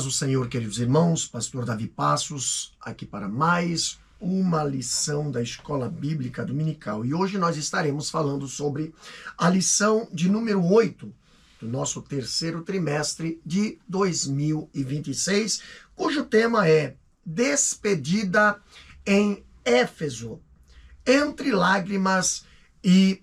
paz do Senhor, queridos irmãos, pastor Davi Passos, aqui para mais uma lição da Escola Bíblica Dominical. E hoje nós estaremos falando sobre a lição de número 8 do nosso terceiro trimestre de 2026, cujo tema é Despedida em Éfeso, entre lágrimas e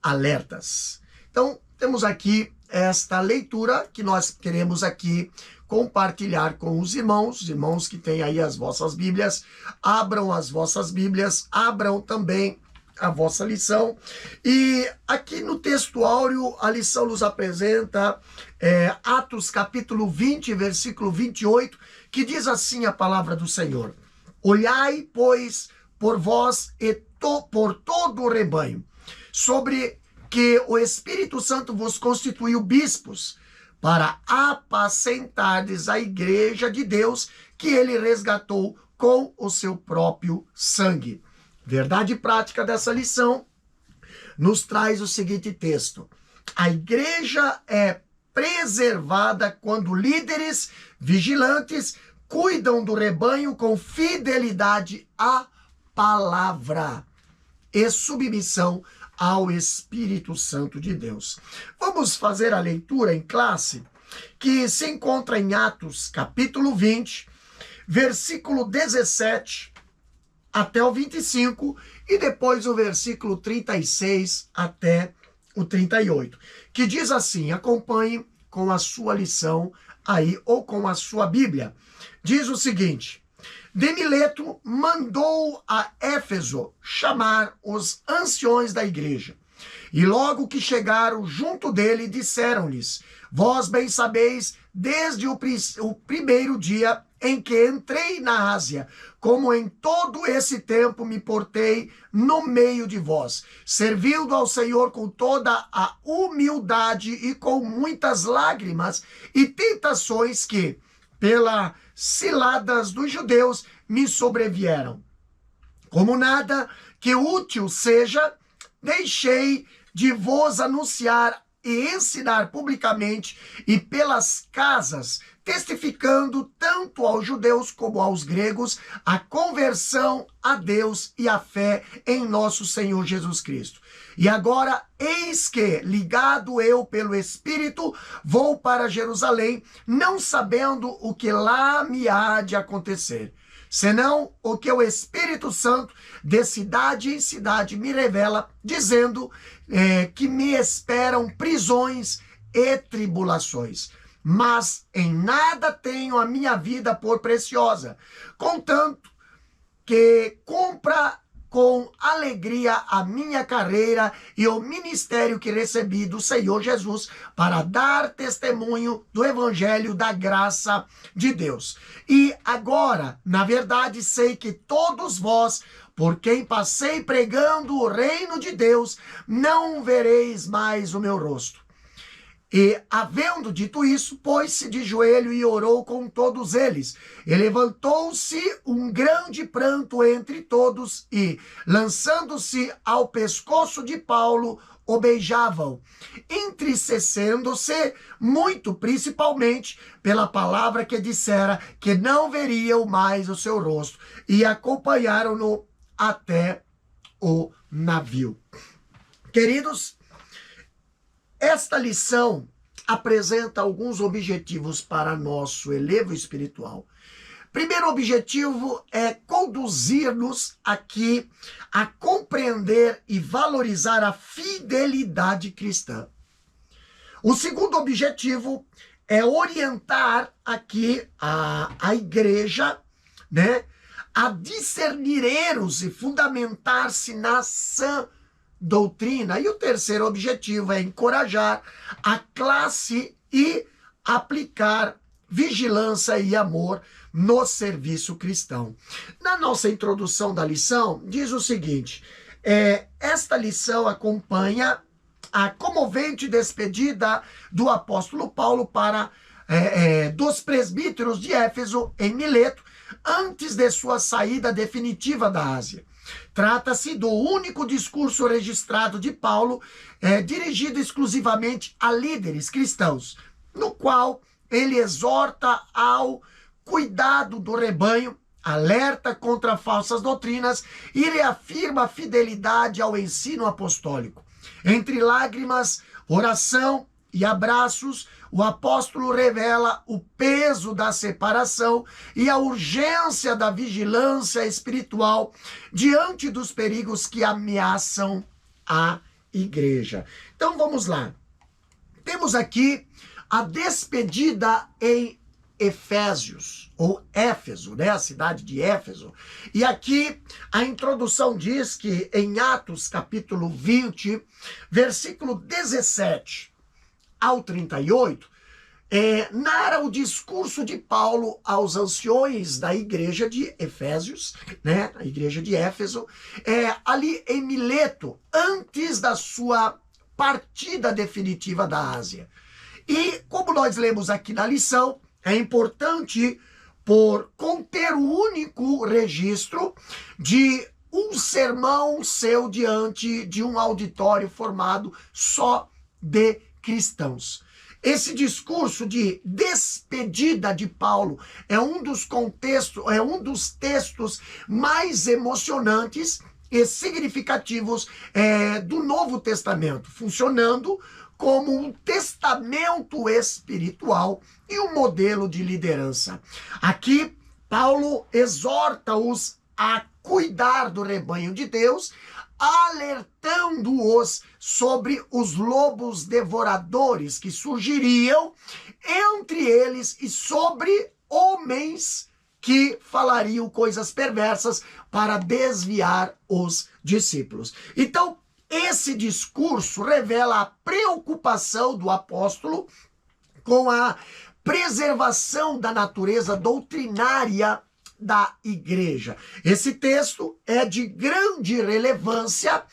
alertas. Então, temos aqui esta leitura que nós queremos aqui compartilhar com os irmãos que têm aí as vossas Bíblias. Abram as vossas Bíblias, abram também a vossa lição. E aqui no texto áureo, a lição nos apresenta Atos capítulo 20, versículo 28, que diz assim a palavra do Senhor: Olhai, pois, por vós e por todo o rebanho, sobre que o Espírito Santo vos constituiu bispos, para apacentardes a igreja de Deus, que ele resgatou com o seu próprio sangue. Verdade prática dessa lição nos traz o seguinte texto: a igreja é preservada quando líderes vigilantes cuidam do rebanho com fidelidade à palavra e submissão ao Espírito Santo de Deus. Vamos fazer a leitura em classe, que se encontra em Atos, capítulo 20, versículo 17 até o 25, e depois o versículo 36 até o 38, que diz assim, acompanhe com a sua lição aí, ou com a sua Bíblia. Diz o seguinte: de Mileto mandou a Éfeso chamar os anciões da igreja. E logo que chegaram junto dele, disseram-lhes: vós bem sabeis, desde o primeiro dia em que entrei na Ásia, como em todo esse tempo me portei no meio de vós, servindo ao Senhor com toda a humildade e com muitas lágrimas e tentações que, pelas ciladas dos judeus, me sobrevieram. Como nada que útil seja, deixei de vos anunciar e ensinar publicamente e pelas casas, testificando tanto aos judeus como aos gregos a conversão a Deus e a fé em nosso Senhor Jesus Cristo. E agora, eis que, ligado eu pelo Espírito, vou para Jerusalém, não sabendo o que lá me há de acontecer, senão o que o Espírito Santo de cidade em cidade me revela, dizendo que me esperam prisões e tribulações. Mas em nada tenho a minha vida por preciosa, contanto que cumpra com alegria a minha carreira e o ministério que recebi do Senhor Jesus para dar testemunho do evangelho da graça de Deus. E agora, na verdade, sei que todos vós, por quem passei pregando o reino de Deus, não vereis mais o meu rosto. E, havendo dito isso, pôs-se de joelho e orou com todos eles. E levantou-se um grande pranto entre todos e, lançando-se ao pescoço de Paulo, o beijavam, entristecendo-se muito, principalmente pela palavra que dissera que não veriam mais o seu rosto, e acompanharam-no até o navio. Queridos, esta lição apresenta alguns objetivos para nosso elevo espiritual. Primeiro objetivo é conduzir-nos aqui a compreender e valorizar a fidelidade cristã. O segundo objetivo é orientar aqui a igreja, né, a discernir erros e fundamentar-se na sã doutrina. E o terceiro objetivo é encorajar a classe e aplicar vigilância e amor no serviço cristão. Na nossa introdução da lição, diz o seguinte: esta lição acompanha a comovente despedida do apóstolo Paulo para dos presbíteros de Éfeso em Mileto, antes de sua saída definitiva da Ásia. Trata-se do único discurso registrado de Paulo, dirigido exclusivamente a líderes cristãos, no qual ele exorta ao cuidado do rebanho, alerta contra falsas doutrinas e reafirma a fidelidade ao ensino apostólico. Entre lágrimas, oração e abraços, o apóstolo revela o peso da separação e a urgência da vigilância espiritual diante dos perigos que ameaçam a igreja. Então vamos lá. Temos aqui a despedida em Efésios, ou Éfeso, né? A cidade de Éfeso. E aqui a introdução diz que em Atos capítulo 20, versículo 17 ao 38, narra o discurso de Paulo aos anciões da igreja de Efésios, né? A igreja de Éfeso, ali em Mileto, antes da sua partida definitiva da Ásia. E como nós lemos aqui na lição, é importante por conter o único registro de um sermão seu diante de um auditório formado só de cristãos. Esse discurso de despedida de Paulo é um dos textos mais emocionantes e significativos do Novo Testamento, funcionando como um testamento espiritual e um modelo de liderança. Aqui, Paulo exorta-os a cuidar do rebanho de Deus, alertando-os sobre os lobos devoradores que surgiriam entre eles e sobre homens que falariam coisas perversas para desviar os discípulos. Então, esse discurso revela a preocupação do apóstolo com a preservação da natureza doutrinária da igreja. Esse texto é de grande relevância,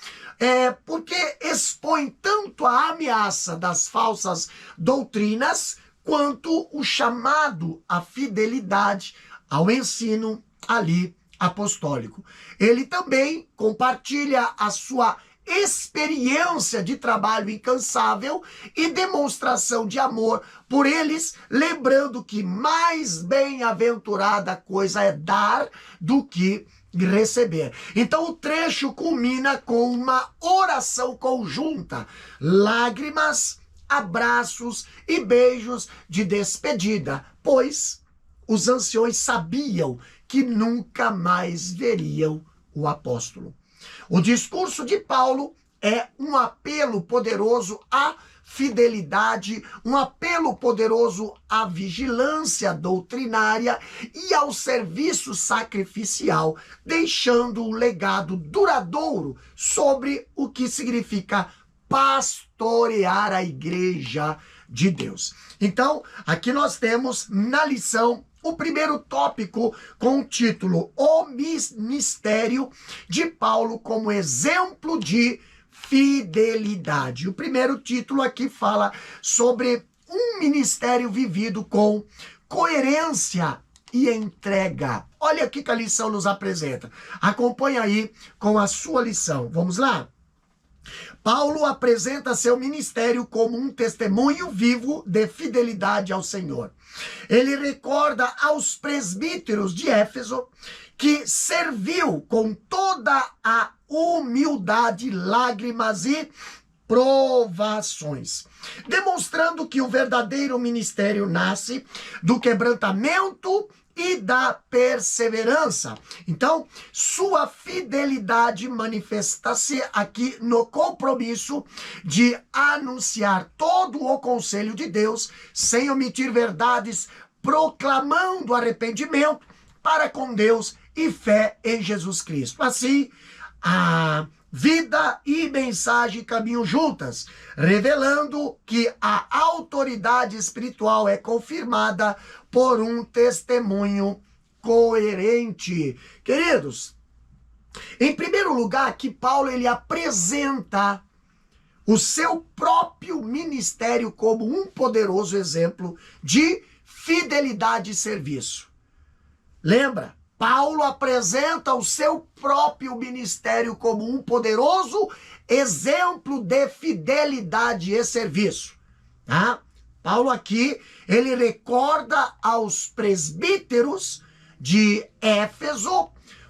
porque expõe tanto a ameaça das falsas doutrinas, quanto o chamado à fidelidade ao ensino ali apostólico. Ele também compartilha a sua experiência de trabalho incansável e demonstração de amor por eles, lembrando que mais bem-aventurada coisa é dar do que receber. Então o trecho culmina com uma oração conjunta, lágrimas, abraços e beijos de despedida, pois os anciões sabiam que nunca mais veriam o apóstolo. O discurso de Paulo é um apelo poderoso à fidelidade, um apelo poderoso à vigilância doutrinária e ao serviço sacrificial, deixando um legado duradouro sobre o que significa pastorear a igreja de Deus. Então, aqui nós temos na lição o primeiro tópico com o título O Ministério de Paulo como exemplo de fidelidade. O primeiro título aqui fala sobre um ministério vivido com coerência e entrega. Olha o que a lição nos apresenta. Acompanha aí com a sua lição. Vamos lá? Paulo apresenta seu ministério como um testemunho vivo de fidelidade ao Senhor. Ele recorda aos presbíteros de Éfeso que serviu com toda a humildade, lágrimas e provações, demonstrando que o verdadeiro ministério nasce do quebrantamento e da perseverança. Então, sua fidelidade manifesta-se aqui no compromisso de anunciar todo o conselho de Deus, sem omitir verdades, proclamando arrependimento para com Deus e fé em Jesus Cristo. Assim, a vida e mensagem caminham juntas, revelando que a autoridade espiritual é confirmada por um testemunho coerente. Queridos, em primeiro lugar, aqui Paulo ele apresenta o seu próprio ministério como um poderoso exemplo de fidelidade e serviço. Lembra? Paulo apresenta o seu próprio ministério como um poderoso exemplo de fidelidade e serviço. Tá? Paulo aqui, ele recorda aos presbíteros de Éfeso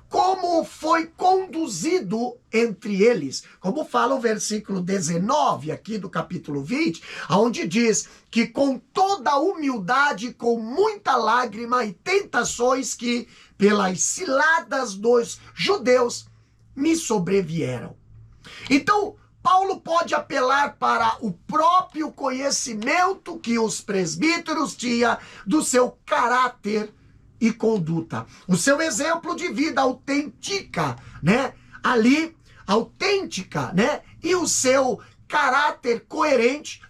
como foi conduzido entre eles. Como fala o versículo 19 aqui do capítulo 20, onde diz que com toda humildade, com muita lágrima e tentações que pelas ciladas dos judeus me sobrevieram. Então, Paulo pode apelar para o próprio conhecimento que os presbíteros tinham do seu caráter e conduta. O seu exemplo de vida autêntica, né? Ali, autêntica, né? E o seu caráter coerente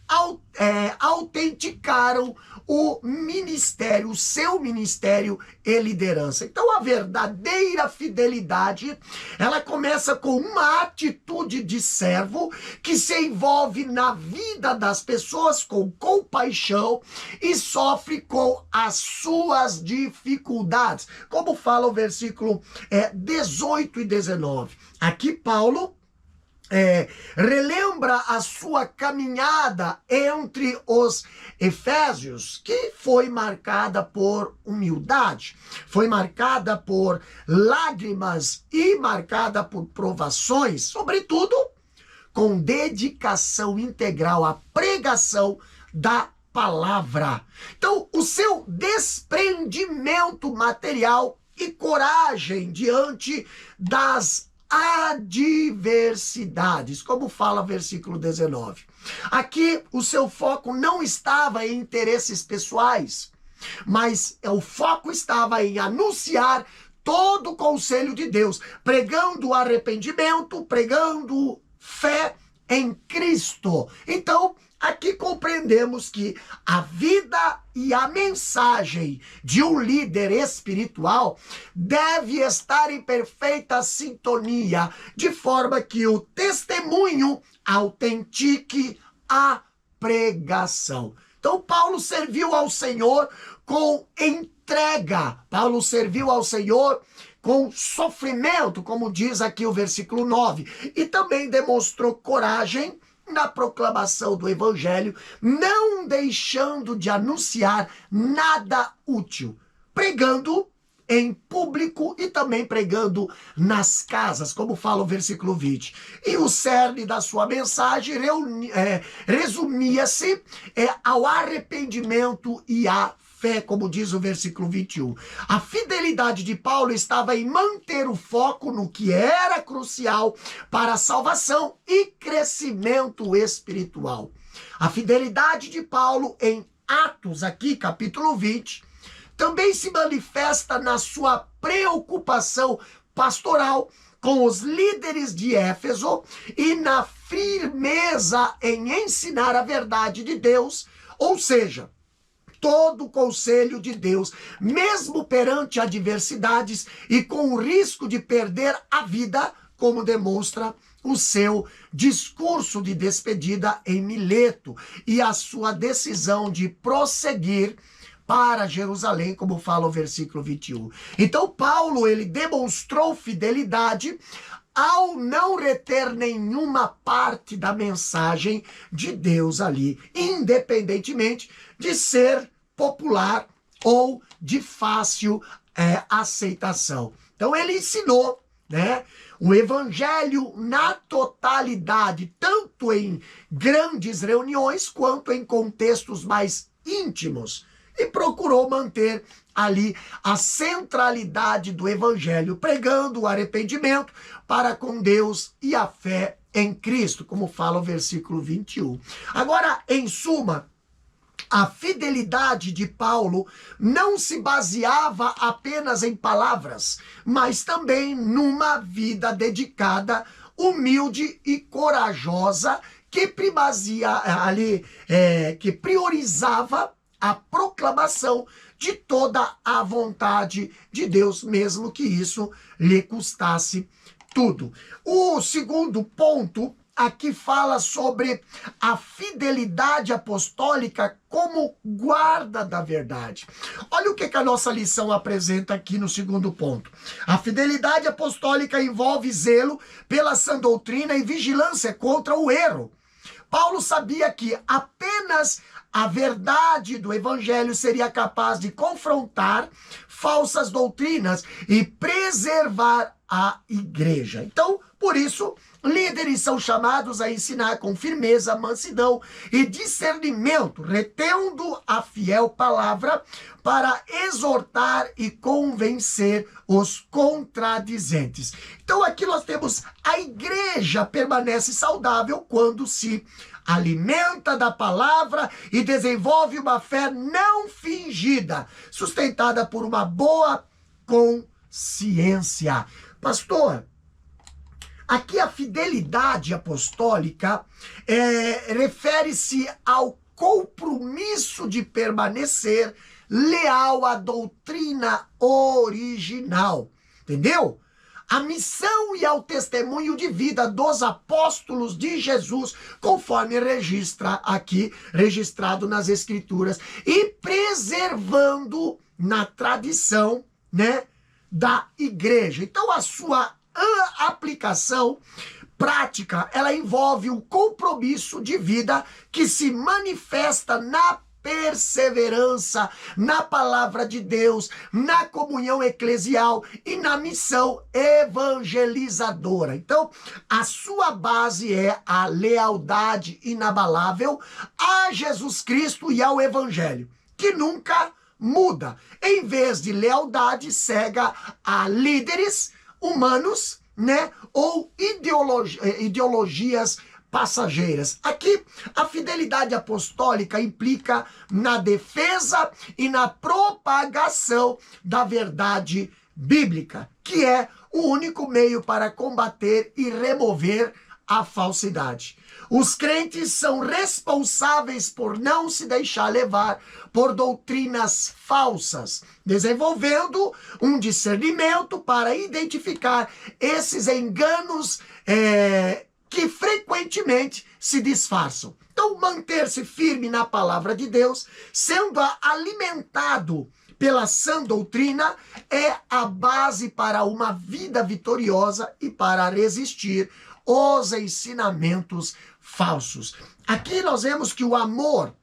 autenticaram o ministério, o seu ministério e liderança. Então, a verdadeira fidelidade, ela começa com uma atitude de servo que se envolve na vida das pessoas com compaixão e sofre com as suas dificuldades. Como fala o versículo 18 e 19. Aqui, Paulo relembra a sua caminhada entre os Efésios, que foi marcada por humildade, foi marcada por lágrimas e marcada por provações, sobretudo com dedicação integral à pregação da palavra. Então, o seu desprendimento material e coragem diante das adversidades, como fala o versículo 19. Aqui o seu foco não estava em interesses pessoais, mas o foco estava em anunciar todo o conselho de Deus, pregando arrependimento, pregando fé em Cristo. Então, aqui compreendemos que a vida e a mensagem de um líder espiritual deve estar em perfeita sintonia, de forma que o testemunho autentique a pregação. Então, Paulo serviu ao Senhor com entrega. Paulo serviu ao Senhor com sofrimento, como diz aqui o versículo 9. E também demonstrou coragem na proclamação do evangelho, não deixando de anunciar nada útil, pregando em público e também pregando nas casas, como fala o versículo 20. E o cerne da sua mensagem resumia-se ao arrependimento e à fé, como diz o versículo 21. A fidelidade de Paulo estava em manter o foco no que era crucial para a salvação e crescimento espiritual. A fidelidade de Paulo em Atos, aqui, capítulo 20, também se manifesta na sua preocupação pastoral com os líderes de Éfeso e na firmeza em ensinar a verdade de Deus, ou seja, todo o conselho de Deus, mesmo perante adversidades e com o risco de perder a vida, como demonstra o seu discurso de despedida em Mileto e a sua decisão de prosseguir para Jerusalém, como fala o versículo 21. Então, Paulo, ele demonstrou fidelidade ao não reter nenhuma parte da mensagem de Deus ali, independentemente de ser popular ou de fácil aceitação. Então, ele ensinou, né, o evangelho na totalidade, tanto em grandes reuniões quanto em contextos mais íntimos, e procurou manter ali a centralidade do evangelho, pregando o arrependimento para com Deus e a fé em Cristo, como fala o versículo 21. Agora, em suma, a fidelidade de Paulo não se baseava apenas em palavras, mas também numa vida dedicada, humilde e corajosa, que priorizava a proclamação de toda a vontade de Deus, mesmo que isso lhe custasse tudo. O segundo ponto aqui fala sobre a fidelidade apostólica como guarda da verdade. Olha o que a nossa lição apresenta aqui no segundo ponto. A fidelidade apostólica envolve zelo pela sã doutrina e vigilância contra o erro. Paulo sabia que apenas a verdade do evangelho seria capaz de confrontar falsas doutrinas e preservar a igreja. Então, por isso, líderes são chamados a ensinar com firmeza, mansidão e discernimento, retendo a fiel palavra para exortar e convencer os contradizentes. Então aqui nós temos a igreja permanece saudável quando se alimenta da palavra e desenvolve uma fé não fingida, sustentada por uma boa consciência. Pastor, aqui a fidelidade apostólica refere-se ao compromisso de permanecer leal à doutrina original, entendeu? A missão e ao testemunho de vida dos apóstolos de Jesus, conforme registrado nas Escrituras, e preservando na tradição, né, da igreja. Então a sua aplicação prática, ela envolve um compromisso de vida que se manifesta na perseverança, na palavra de Deus, na comunhão eclesial e na missão evangelizadora. Então, a sua base é a lealdade inabalável a Jesus Cristo e ao Evangelho, que nunca muda. Em vez de lealdade cega a líderes humanos, né, ou ideologias passageiras. Aqui, a fidelidade apostólica implica na defesa e na propagação da verdade bíblica, que é o único meio para combater e remover a falsidade. Os crentes são responsáveis por não se deixar levar por doutrinas falsas, desenvolvendo um discernimento para identificar esses enganos que frequentemente se disfarçam. Então, manter-se firme na palavra de Deus, sendo alimentado pela sã doutrina, é a base para uma vida vitoriosa e para resistir os ensinamentos falsos. Aqui nós vemos que o amor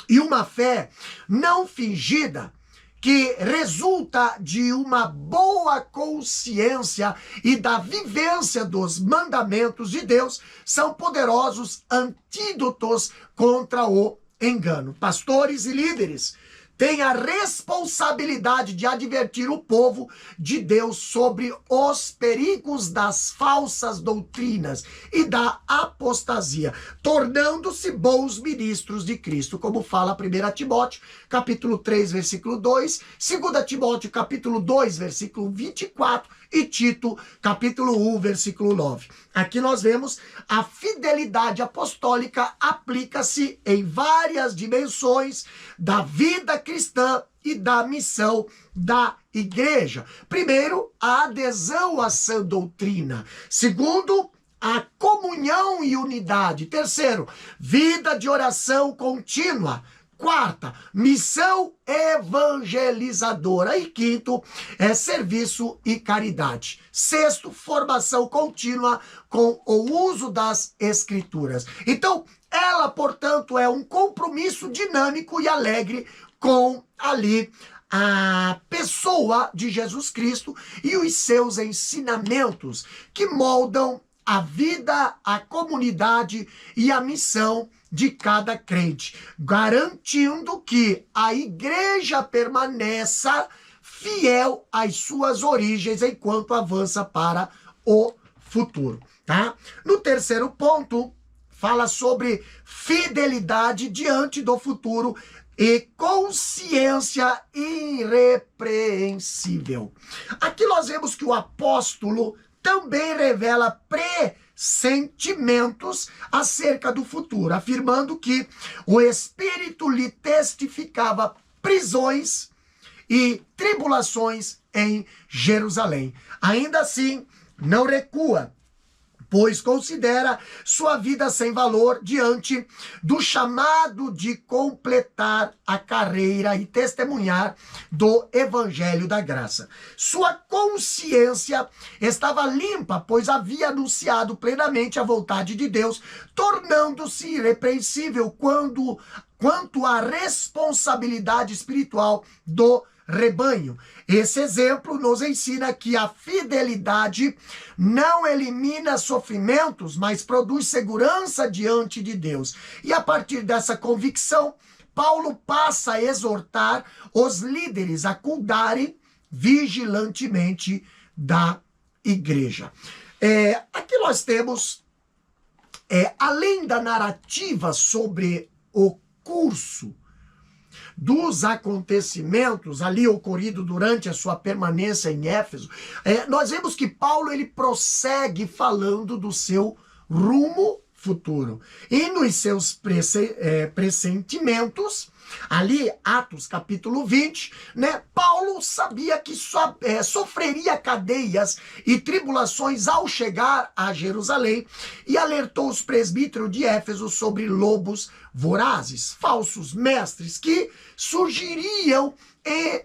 e uma fé não fingida, que resulta de uma boa consciência e da vivência dos mandamentos de Deus, são poderosos antídotos contra o engano. Pastores e líderes têm a responsabilidade de advertir o povo de Deus sobre os perigos das falsas doutrinas e da apostasia, tornando-se bons ministros de Cristo, como fala 1 Timóteo, capítulo 3, versículo 2, 2 Timóteo, capítulo 2, versículo 24, e Tito, capítulo 1, versículo 9. Aqui nós vemos a fidelidade apostólica aplica-se em várias dimensões da vida cristã e da missão da igreja. Primeiro, a adesão à sã doutrina. Segundo, a comunhão e unidade. Terceiro, vida de oração contínua. Quarta, missão evangelizadora. E quinto, serviço e caridade. Sexto, formação contínua com o uso das escrituras. Então, ela, portanto, é um compromisso dinâmico e alegre com ali a pessoa de Jesus Cristo e os seus ensinamentos que moldam a vida, a comunidade e a missão de cada crente, garantindo que a igreja permaneça fiel às suas origens enquanto avança para o futuro, tá? No terceiro ponto, fala sobre fidelidade diante do futuro e consciência irrepreensível. Aqui nós vemos que o apóstolo também revela pressentimentos acerca do futuro, afirmando que o Espírito lhe testificava prisões e tribulações em Jerusalém. Ainda assim, não recua, pois considera sua vida sem valor diante do chamado de completar a carreira e testemunhar do Evangelho da Graça. Sua consciência estava limpa, pois havia anunciado plenamente a vontade de Deus, tornando-se irrepreensível quanto à responsabilidade espiritual do rebanho. Esse exemplo nos ensina que a fidelidade não elimina sofrimentos, mas produz segurança diante de Deus. E a partir dessa convicção, Paulo passa a exortar os líderes a cuidarem vigilantemente da igreja. Aqui nós temos, além da narrativa sobre o curso dos acontecimentos ali ocorrido durante a sua permanência em Éfeso, nós vemos que Paulo ele prossegue falando do seu rumo futuro. E nos seus pressentimentos, ali, Atos capítulo 20, Paulo sabia que sofreria cadeias e tribulações ao chegar a Jerusalém e alertou os presbíteros de Éfeso sobre lobos vorazes, falsos mestres que surgiriam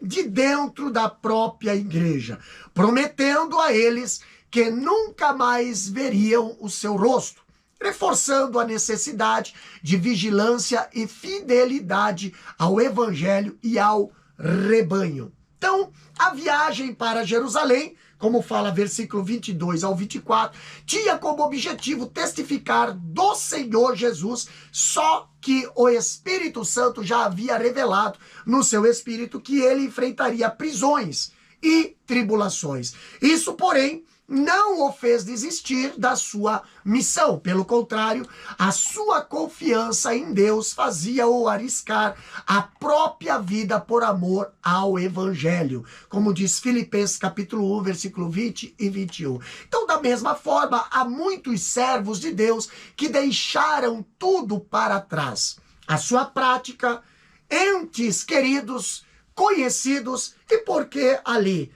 de dentro da própria igreja, prometendo a eles que nunca mais veriam o seu rosto, reforçando a necessidade de vigilância e fidelidade ao evangelho e ao rebanho. Então, a viagem para Jerusalém, como fala versículo 22 ao 24, tinha como objetivo testificar do Senhor Jesus, só que o Espírito Santo já havia revelado no seu espírito que ele enfrentaria prisões e tribulações. Isso, porém, não o fez desistir da sua missão. Pelo contrário, a sua confiança em Deus fazia-o arriscar a própria vida por amor ao evangelho, como diz Filipenses capítulo 1, versículo 20 e 21. Então, da mesma forma, há muitos servos de Deus que deixaram tudo para trás. A sua prática, entes queridos, conhecidos, e por que ali?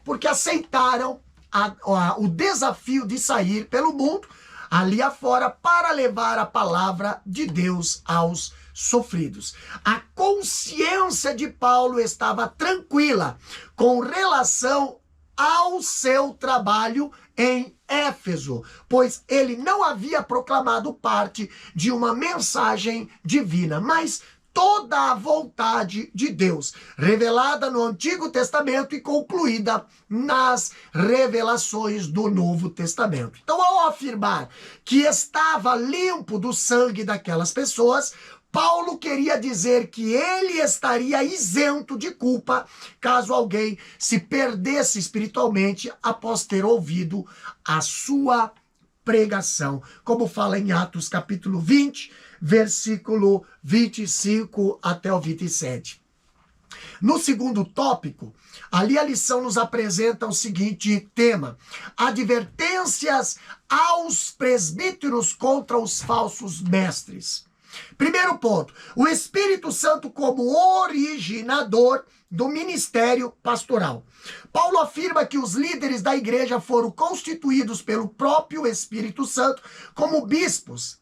Porque aceitaram o desafio de sair pelo mundo, ali afora, para levar a palavra de Deus aos sofridos. A consciência de Paulo estava tranquila com relação ao seu trabalho em Éfeso, pois ele não havia proclamado parte de uma mensagem divina, mas toda a vontade de Deus, revelada no Antigo Testamento e concluída nas revelações do Novo Testamento. Então, ao afirmar que estava limpo do sangue daquelas pessoas, Paulo queria dizer que ele estaria isento de culpa caso alguém se perdesse espiritualmente após ter ouvido a sua pregação, como fala em Atos capítulo 20, versículo 25 até o 27. No segundo tópico, ali a lição nos apresenta o seguinte tema: advertências aos presbíteros contra os falsos mestres. Primeiro ponto, o Espírito Santo como originador do ministério pastoral. Paulo afirma que os líderes da igreja foram constituídos pelo próprio Espírito Santo como bispos,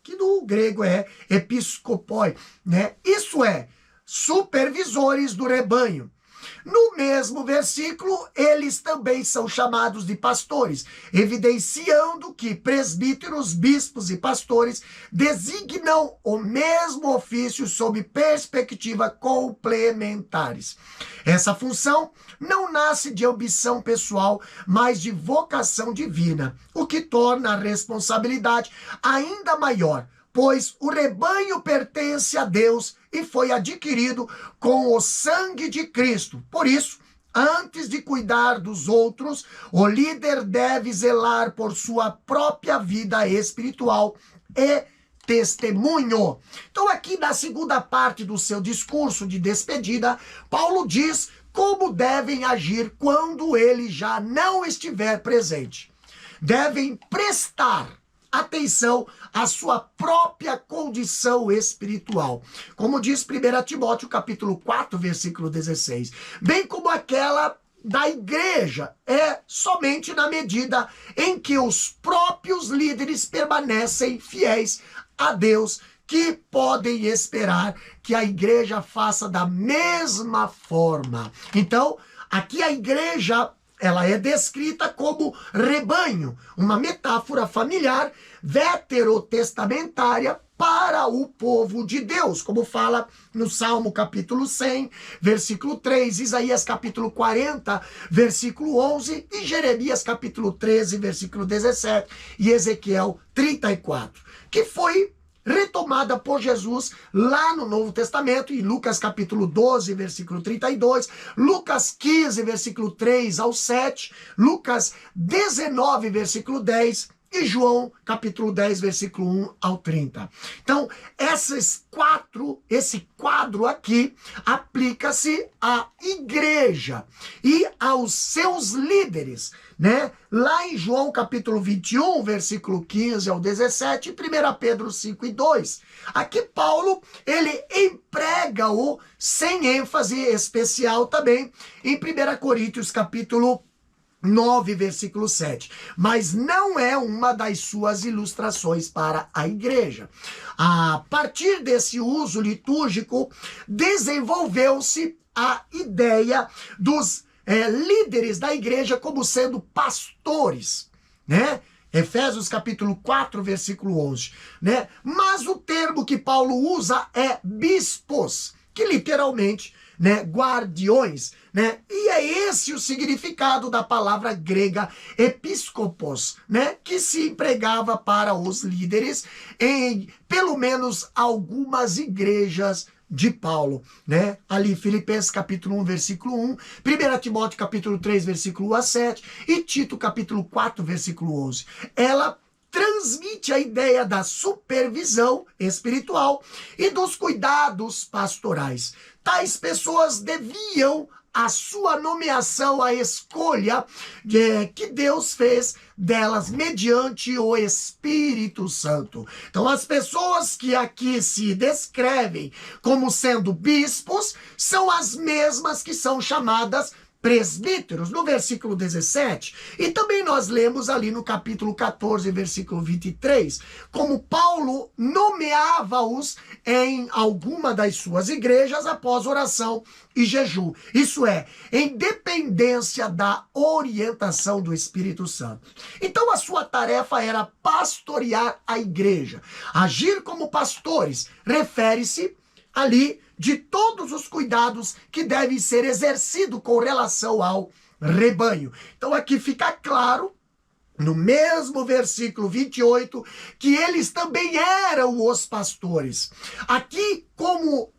que no grego é episcopoi, isso é, supervisores do rebanho. No mesmo versículo, eles também são chamados de pastores, evidenciando que presbíteros, bispos e pastores designam o mesmo ofício sob perspectiva complementares. Essa função não nasce de ambição pessoal, mas de vocação divina, o que torna a responsabilidade ainda maior, pois o rebanho pertence a Deus e foi adquirido com o sangue de Cristo. Por isso, antes de cuidar dos outros, o líder deve zelar por sua própria vida espiritual e testemunho. Então, aqui na segunda parte do seu discurso de despedida, Paulo diz como devem agir quando ele já não estiver presente. Devem prestar atenção à sua própria condição espiritual. Como diz 1 Timóteo capítulo 4, versículo 16. Bem como aquela da igreja, somente na medida em que os próprios líderes permanecem fiéis a Deus, que podem esperar que a igreja faça da mesma forma. Então, aqui a igreja ela é descrita como rebanho, uma metáfora familiar veterotestamentária para o povo de Deus, como fala no Salmo capítulo 100, versículo 3, Isaías capítulo 40, versículo 11, e Jeremias capítulo 13, versículo 17, e Ezequiel 34, que foi retomada por Jesus lá no Novo Testamento, em Lucas capítulo 12, versículo 32, Lucas 15, versículo 3 ao 7, Lucas 19, versículo 10, e João capítulo 10, versículo 1 ao 30. Então, esse quadro aqui aplica-se à igreja e aos seus líderes, né? Lá em João capítulo 21, versículo 15 ao 17, e 1 Pedro 5 e 2. Aqui Paulo, ele emprega-o sem ênfase especial também em 1 Coríntios capítulo 9, versículo 7. Mas não é uma das suas ilustrações para a igreja. A partir desse uso litúrgico, desenvolveu-se a ideia dos líderes da igreja como sendo pastores, né? Efésios capítulo 4, versículo 11, né? Mas o termo que Paulo usa é bispos, que literalmente, né, guardiões, né? E é esse o significado da palavra grega episcopos, né, que se empregava para os líderes em pelo menos algumas igrejas de Paulo, né? Ali Filipenses capítulo 1, versículo 1, 1 Timóteo capítulo 3, versículo 1 a 7 e Tito capítulo 4, versículo 11. Ela transmite a ideia da supervisão espiritual e dos cuidados pastorais. Tais pessoas deviam a sua nomeação, a escolha que Deus fez delas mediante o Espírito Santo. Então, as pessoas que aqui se descrevem como sendo bispos são as mesmas que são chamadas presbíteros, no versículo 17, e também nós lemos ali no capítulo 14, versículo 23, como Paulo nomeava-os em alguma das suas igrejas após oração e jejum. Isso é, em dependência da orientação do Espírito Santo. Então a sua tarefa era pastorear a igreja. Agir como pastores refere-se ali de todos os cuidados que devem ser exercidos com relação ao rebanho. Então aqui fica claro, no mesmo versículo 28, que eles também eram os pastores. Aqui, como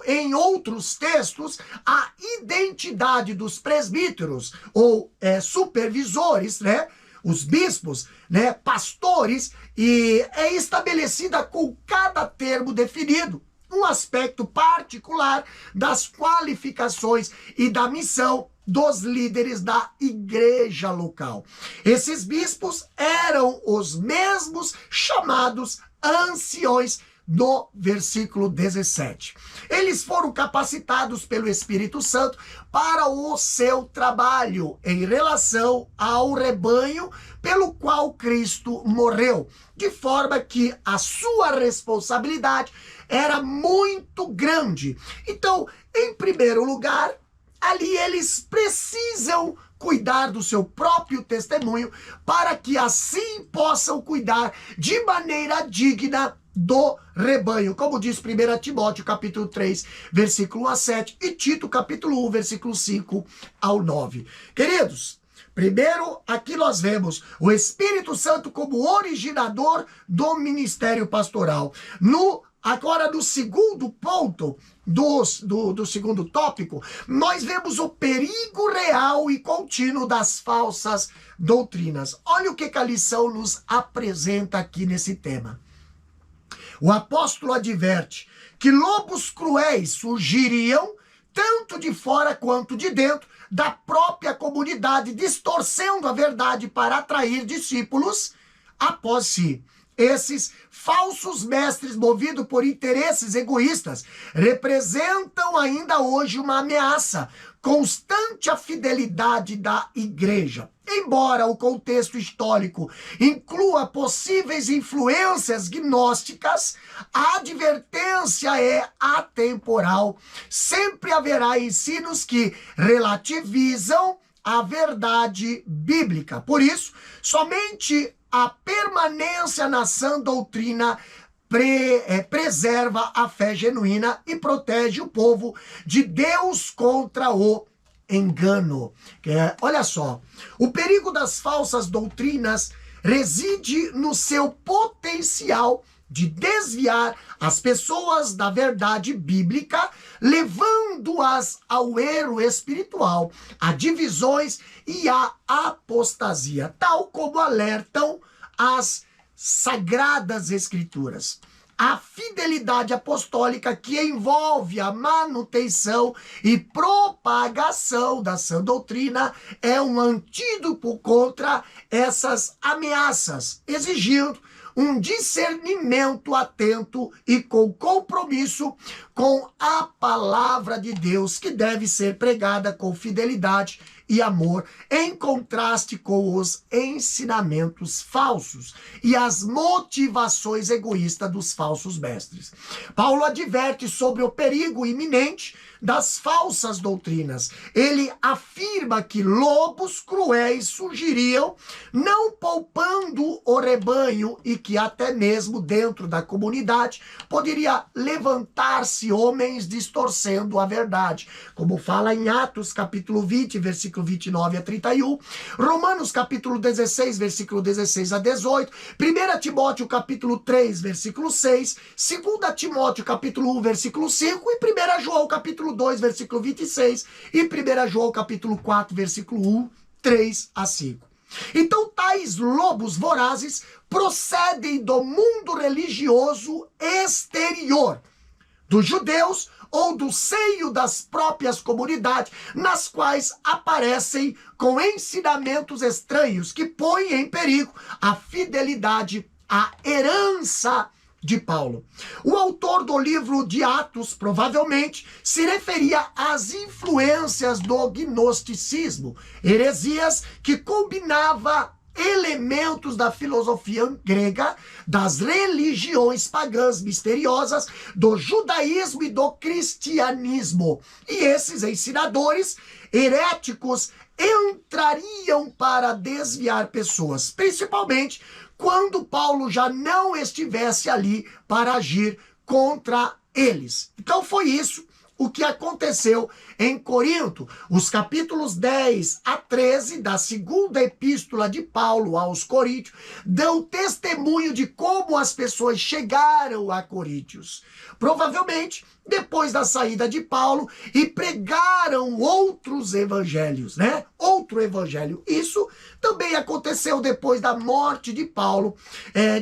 em outros textos, a identidade dos presbíteros ou supervisores, né, os bispos, né, pastores, e é estabelecida com cada termo definido, um aspecto particular das qualificações e da missão dos líderes da igreja local. Esses bispos eram os mesmos chamados anciões do versículo 17. Eles foram capacitados pelo Espírito Santo para o seu trabalho em relação ao rebanho pelo qual Cristo morreu, de forma que a sua responsabilidade era muito grande. Então, em primeiro lugar, ali eles precisam cuidar do seu próprio testemunho para que assim possam cuidar de maneira digna do rebanho, como diz 1 Timóteo capítulo 3, versículo 1 a 7 e Tito capítulo 1, versículo 5 ao 9. Queridos, primeiro aqui nós vemos o Espírito Santo como originador do ministério pastoral. Agora, no segundo ponto do segundo tópico, nós vemos o perigo real e contínuo das falsas doutrinas. Olha o que a lição nos apresenta aqui nesse tema. O apóstolo adverte que lobos cruéis surgiriam tanto de fora quanto de dentro da própria comunidade, distorcendo a verdade para atrair discípulos após si. Esses falsos mestres, movidos por interesses egoístas, representam ainda hoje uma ameaça constante à fidelidade da igreja. Embora o contexto histórico inclua possíveis influências gnósticas, a advertência é atemporal. Sempre haverá ensinos que relativizam a verdade bíblica. Por isso, somente a permanência na sã doutrina preserva a fé genuína e protege o povo de Deus contra o engano. Olha só, o perigo das falsas doutrinas reside no seu potencial de desviar as pessoas da verdade bíblica, levando-as ao erro espiritual, a divisões e à apostasia, tal como alertam as Sagradas Escrituras. A fidelidade apostólica que envolve a manutenção e propagação da sã doutrina é um antídoto contra essas ameaças, exigindo um discernimento atento e com compromisso com a palavra de Deus, que deve ser pregada com fidelidade e amor, em contraste com os ensinamentos falsos e as motivações egoístas dos falsos mestres. Paulo adverte sobre o perigo iminente das falsas doutrinas. Ele afirma que lobos cruéis surgiriam, não poupando o rebanho, e que até mesmo dentro da comunidade poderia levantar-se homens distorcendo a verdade, como fala em Atos capítulo 20, versículo 29 a 31, Romanos capítulo 16, versículo 16 a 18, 1 Timóteo capítulo 3, versículo 6, 2 Timóteo capítulo 1, versículo 5 e 1 João capítulo 2, versículo 26 e 1 João capítulo 4, versículo 1, 3 a 5. Então, tais lobos vorazes procedem do mundo religioso exterior, dos judeus ou do seio das próprias comunidades, nas quais aparecem com ensinamentos estranhos que põem em perigo a fidelidade à herança de Paulo. O autor do livro de Atos provavelmente se referia às influências do gnosticismo, heresias que combinava elementos da filosofia grega, das religiões pagãs misteriosas, do judaísmo e do cristianismo. E esses ensinadores heréticos entrariam para desviar pessoas, principalmente quando Paulo já não estivesse ali para agir contra eles. Então foi isso o que aconteceu em Corinto. Os capítulos 10 a 13 da segunda epístola de Paulo aos Coríntios dão testemunho de como as pessoas chegaram a Coríntios. Provavelmente depois da saída de Paulo, e pregaram outros evangelhos, né? Outro evangelho. Isso também aconteceu depois da morte de Paulo,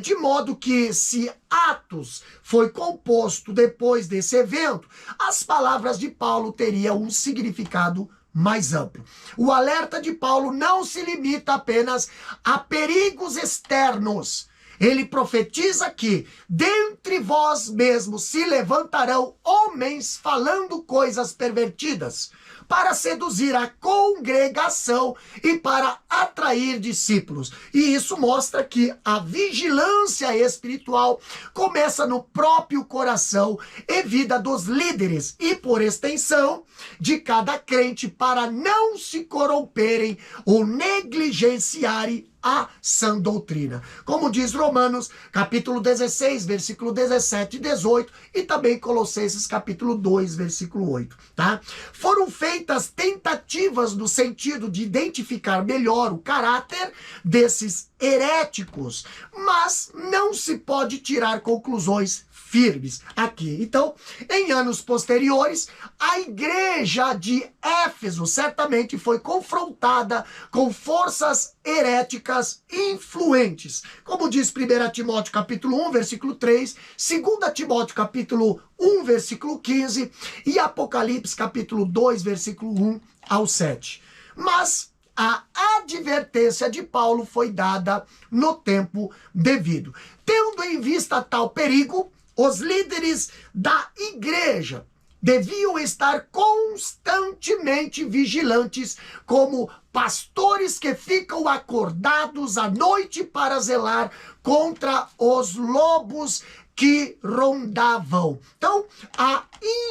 de modo que, se Atos foi composto depois desse evento, as palavras de Paulo teriam um significado mais amplo. O alerta de Paulo não se limita apenas a perigos externos. Ele profetiza que dentre vós mesmos se levantarão homens falando coisas pervertidas, para seduzir a congregação e para atrair discípulos. E isso mostra que a vigilância espiritual começa no próprio coração e vida dos líderes e, por extensão, de cada crente, para não se corromperem ou negligenciarem a sã doutrina. Como diz Romanos, capítulo 16, versículo 17 e 18, e também Colossenses, capítulo 2, versículo 8, tá? Foram feitas tentativas no sentido de identificar melhor o caráter desses heréticos, mas não se pode tirar conclusões firmes aqui. Então, em anos posteriores, a igreja de Éfeso certamente foi confrontada com forças heréticas influentes. Como diz 1 Timóteo capítulo 1, versículo 3, 2 Timóteo capítulo 1, versículo 15 e Apocalipse capítulo 2, versículo 1 ao 7. Mas a advertência de Paulo foi dada no tempo devido. Tendo em vista tal perigo, os líderes da igreja deviam estar constantemente vigilantes, como pastores que ficam acordados à noite para zelar contra os lobos que rondavam. Então, a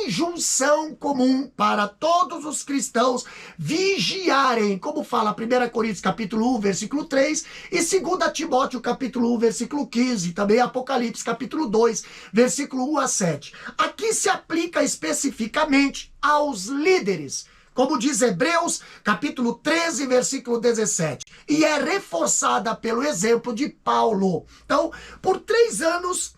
injunção comum para todos os cristãos vigiarem, como fala 1 Coríntios capítulo 1, versículo 3, e 2 Timóteo capítulo 1, versículo 15, também Apocalipse capítulo 2, versículo 1 a 7. Aqui se aplica especificamente aos líderes, como diz Hebreus, capítulo 13, versículo 17. E é reforçada pelo exemplo de Paulo. Então, por 3 anos,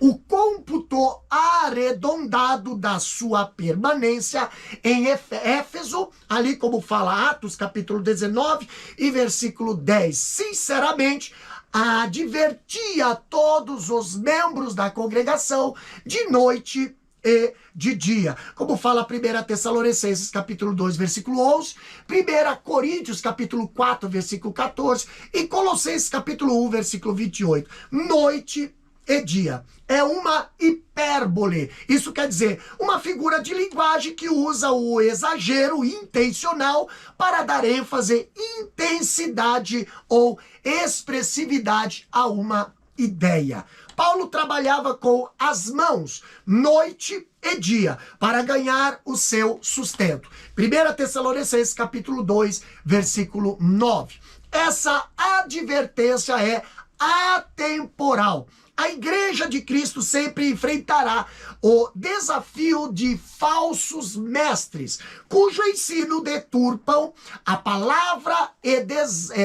o cômputo arredondado da sua permanência em Éfeso, ali como fala Atos, capítulo 19 e versículo 10. Sinceramente, advertia todos os membros da congregação de noite e de dia, como fala 1 Tessalonicenses capítulo 2, versículo 11, 1 Coríntios capítulo 4, versículo 14 e Colossenses capítulo 1, versículo 28. Noite e dia. É uma hipérbole. Isso quer dizer, uma figura de linguagem que usa o exagero intencional para dar ênfase, intensidade ou expressividade a uma ideia. Paulo trabalhava com as mãos, noite e dia, para ganhar o seu sustento. 1 Tessalonicenses capítulo 2, versículo 9. Essa advertência é atemporal. A Igreja de Cristo sempre enfrentará o desafio de falsos mestres, cujo ensino deturpam a palavra e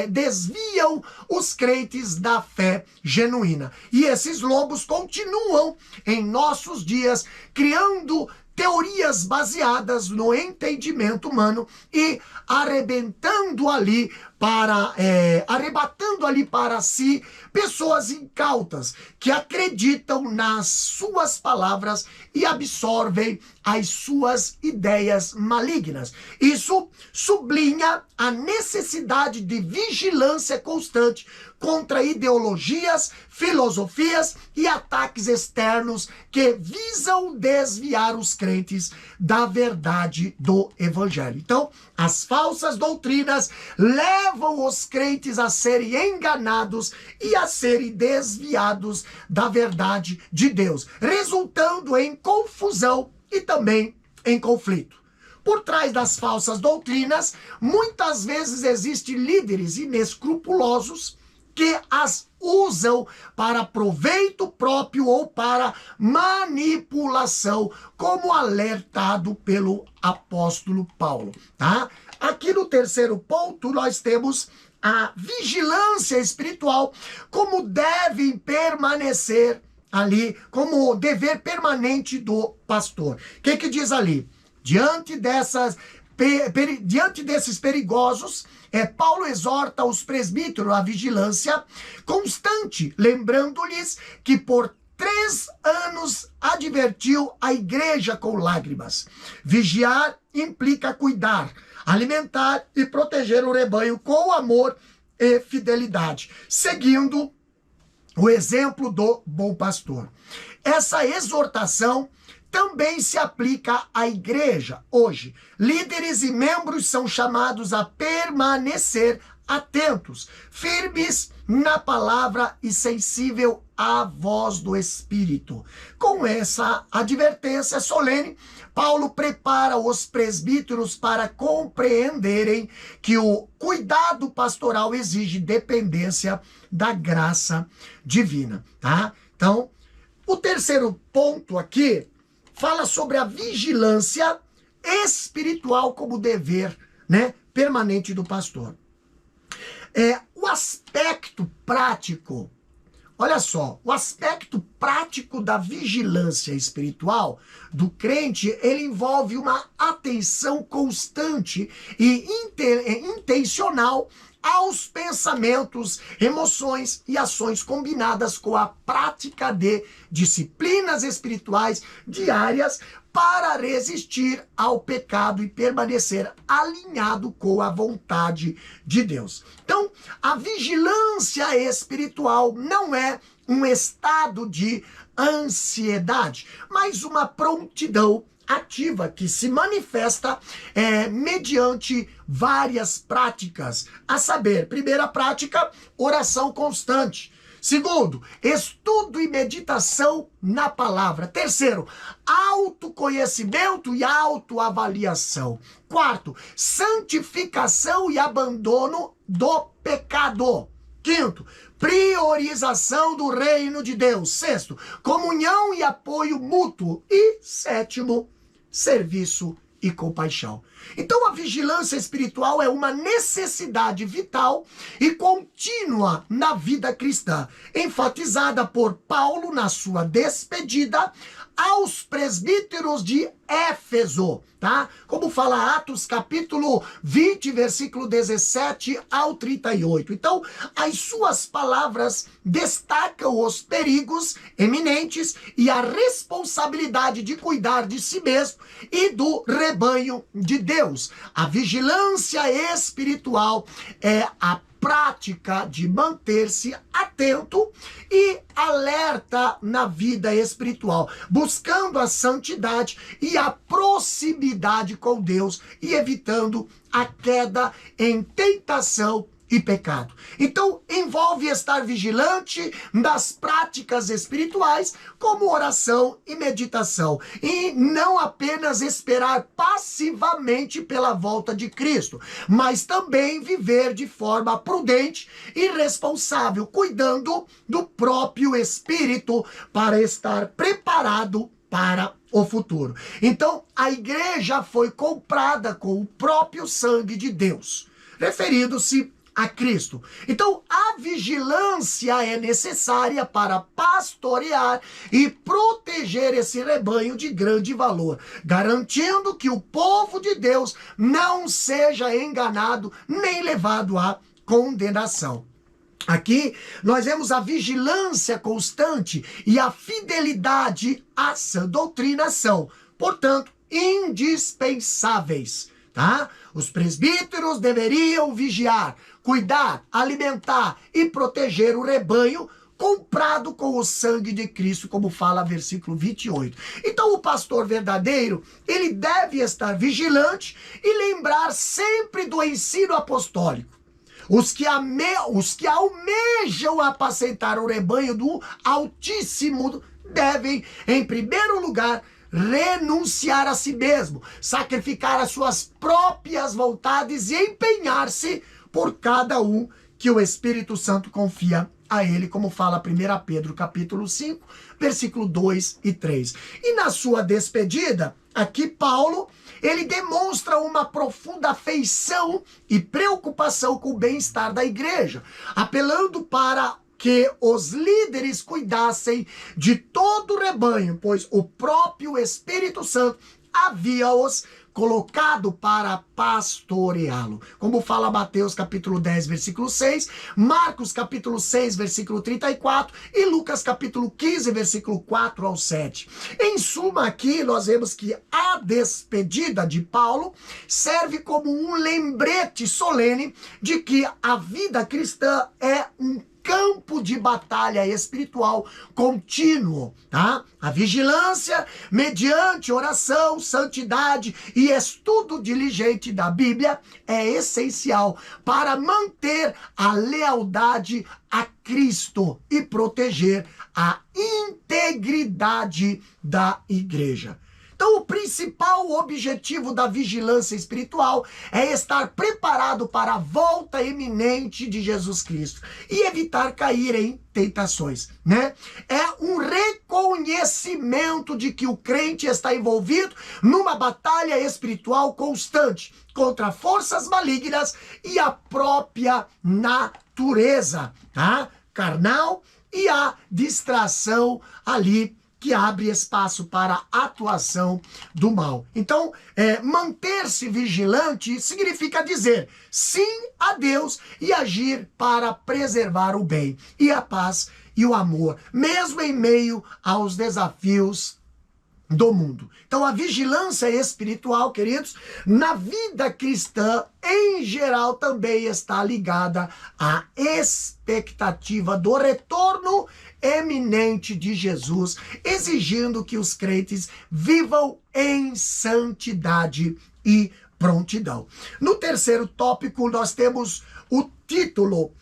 desviam os crentes da fé genuína. E esses lobos continuam em nossos dias, criando teorias baseadas no entendimento humano e arrebatando ali para si pessoas incautas que acreditam nas suas palavras e absorvem as suas ideias malignas. Isso sublinha a necessidade de vigilância constante contra ideologias, filosofias e ataques externos que visam desviar os crentes da verdade do evangelho. Então, as falsas doutrinas levam os crentes a serem enganados e a serem desviados da verdade de Deus, resultando em confusão e também em conflito. Por trás das falsas doutrinas, muitas vezes existem líderes inescrupulosos que as usam para proveito próprio ou para manipulação, como alertado pelo apóstolo Paulo, tá? Aqui no terceiro ponto nós temos a vigilância espiritual, como devem permanecer ali, como dever permanente do pastor. O que diz ali? Diante desses perigosos, Paulo exorta os presbíteros à vigilância constante, lembrando-lhes que por 3 anos advertiu a igreja com lágrimas. Vigiar implica cuidar, alimentar e proteger o rebanho com amor e fidelidade, seguindo o exemplo do bom pastor. Essa exortação também se aplica à igreja hoje. Líderes e membros são chamados a permanecer atentos, firmes na palavra e sensível à voz do Espírito. Com essa advertência solene, Paulo prepara os presbíteros para compreenderem que o cuidado pastoral exige dependência da graça divina, tá? Então, o terceiro ponto aqui fala sobre a vigilância espiritual como dever, né, permanente do pastor. O aspecto prático, olha só, o aspecto prático da vigilância espiritual do crente, ele envolve uma atenção constante e intencional aos pensamentos, emoções e ações combinadas com a prática de disciplinas espirituais diárias para resistir ao pecado e permanecer alinhado com a vontade de Deus. Então, a vigilância espiritual não é um estado de ansiedade, mas uma prontidão ativa que se manifesta mediante várias práticas, a saber, primeira prática, oração constante. Segundo, estudo e meditação na palavra. Terceiro, autoconhecimento e autoavaliação. Quarto, santificação e abandono do pecado. Quinto, priorização do reino de Deus. Sexto, comunhão e apoio mútuo. E sétimo, serviço e compaixão. Então a vigilância espiritual é uma necessidade vital e contínua na vida cristã, enfatizada por Paulo na sua despedida aos presbíteros de Éfeso, tá? Como fala Atos capítulo 20, versículo 17 ao 38. Então, as suas palavras destacam os perigos eminentes e a responsabilidade de cuidar de si mesmo e do rebanho de Deus. A vigilância espiritual é a prática de manter-se atento e alerta na vida espiritual, buscando a santidade e a proximidade com Deus e evitando a queda em tentação e pecado. Então, envolve estar vigilante nas práticas espirituais, como oração e meditação, e não apenas esperar passivamente pela volta de Cristo, mas também viver de forma prudente e responsável, cuidando do próprio espírito para estar preparado para o futuro. Então, a igreja foi comprada com o próprio sangue de Deus, referindo-se a Cristo. Então, a vigilância é necessária para pastorear e proteger esse rebanho de grande valor, garantindo que o povo de Deus não seja enganado nem levado à condenação. Aqui nós vemos a vigilância constante e a fidelidade à sã doutrina são, portanto, indispensáveis, tá? Os presbíteros deveriam vigiar, cuidar, alimentar e proteger o rebanho comprado com o sangue de Cristo, como fala versículo 28. Então o pastor verdadeiro, ele deve estar vigilante e lembrar sempre do ensino apostólico. Os que almejam apacentar o rebanho do Altíssimo devem, em primeiro lugar, renunciar a si mesmo, sacrificar as suas próprias vontades e empenhar-se por cada um que o Espírito Santo confia a ele, como fala 1 Pedro capítulo 5, versículo 2 e 3. E na sua despedida, aqui Paulo, ele demonstra uma profunda afeição e preocupação com o bem-estar da igreja, apelando para que os líderes cuidassem de todo o rebanho, pois o próprio Espírito Santo havia-os colocado para pastoreá-lo. Como fala Mateus capítulo 10, versículo 6, Marcos capítulo 6, versículo 34 e Lucas capítulo 15, versículo 4 ao 7. Em suma, aqui nós vemos que a despedida de Paulo serve como um lembrete solene de que a vida cristã é um campo de batalha espiritual contínuo, tá? A vigilância, mediante oração, santidade e estudo diligente da Bíblia, é essencial para manter a lealdade a Cristo e proteger a integridade da igreja. Então, o principal objetivo da vigilância espiritual é estar preparado para a volta iminente de Jesus Cristo e evitar cair em tentações, né? É um reconhecimento de que o crente está envolvido numa batalha espiritual constante contra forças malignas e a própria natureza, tá? Carnal e a distração ali que abre espaço para a atuação do mal. Então, manter-se vigilante significa dizer sim a Deus e agir para preservar o bem e a paz e o amor, mesmo em meio aos desafios do mundo. Então, a vigilância espiritual, queridos, na vida cristã, em geral, também está ligada à expectativa do retorno eminente de Jesus, exigindo que os crentes vivam em santidade e prontidão. No terceiro tópico, nós temos o título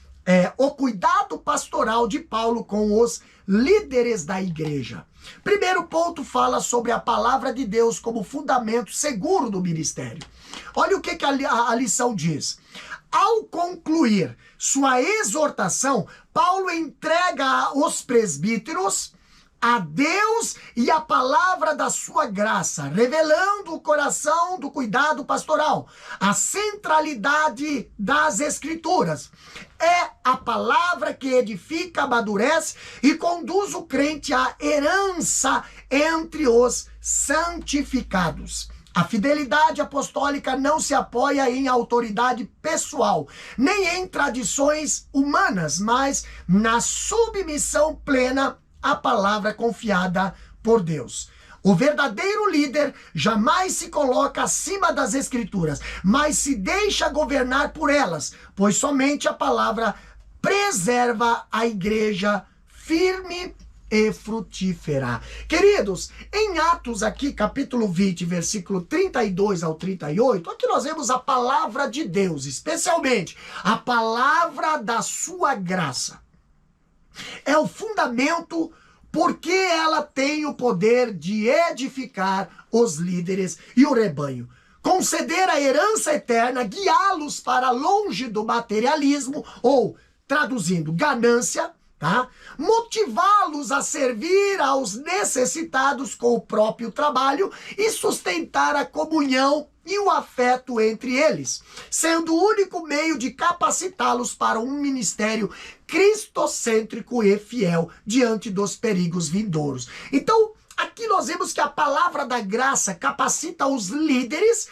o cuidado pastoral de Paulo com os líderes da igreja. Primeiro ponto fala sobre a palavra de Deus como fundamento seguro do ministério. Olha o que a lição diz. Ao concluir sua exortação, Paulo entrega os presbíteros a Deus e a palavra da sua graça, revelando o coração do cuidado pastoral, a centralidade das Escrituras. É a palavra que edifica, amadurece e conduz o crente à herança entre os santificados. A fidelidade apostólica não se apoia em autoridade pessoal, nem em tradições humanas, mas na submissão plena à palavra confiada por Deus. O verdadeiro líder jamais se coloca acima das Escrituras, mas se deixa governar por elas, pois somente a palavra preserva a igreja firme e frutífera. Queridos, em Atos aqui, capítulo 20, versículo 32 ao 38, aqui nós vemos a palavra de Deus, especialmente a palavra da sua graça. É o fundamento porque ela tem o poder de edificar os líderes e o rebanho, conceder a herança eterna, guiá-los para longe do materialismo, ou, traduzindo, ganância, tá? Motivá-los a servir aos necessitados com o próprio trabalho e sustentar a comunhão e o afeto entre eles, sendo o único meio de capacitá-los para um ministério cristocêntrico e fiel diante dos perigos vindouros. Então, aqui nós vemos que a palavra da graça capacita os líderes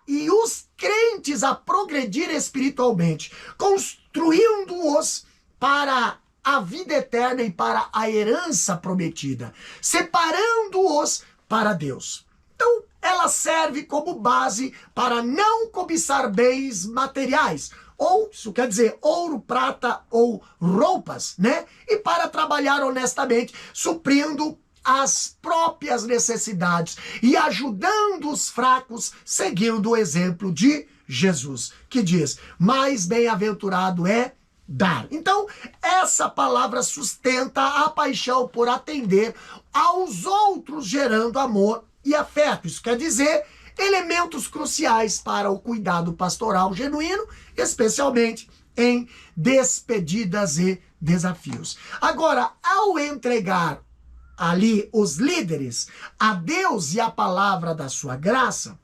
e os crentes a progredir espiritualmente, construindo-os para a vida eterna e para a herança prometida, separando-os para Deus. Então, ela serve como base para não cobiçar bens materiais, ou, isso quer dizer, ouro, prata ou roupas, né? E para trabalhar honestamente, suprindo as próprias necessidades e ajudando os fracos, seguindo o exemplo de Jesus, que diz, mais bem-aventurado é dar. Então, essa palavra sustenta a paixão por atender aos outros, gerando amor e afeto. Isso quer dizer, elementos cruciais para o cuidado pastoral genuíno, especialmente em despedidas e desafios. Agora, ao entregar ali os líderes a Deus e a palavra da sua graça,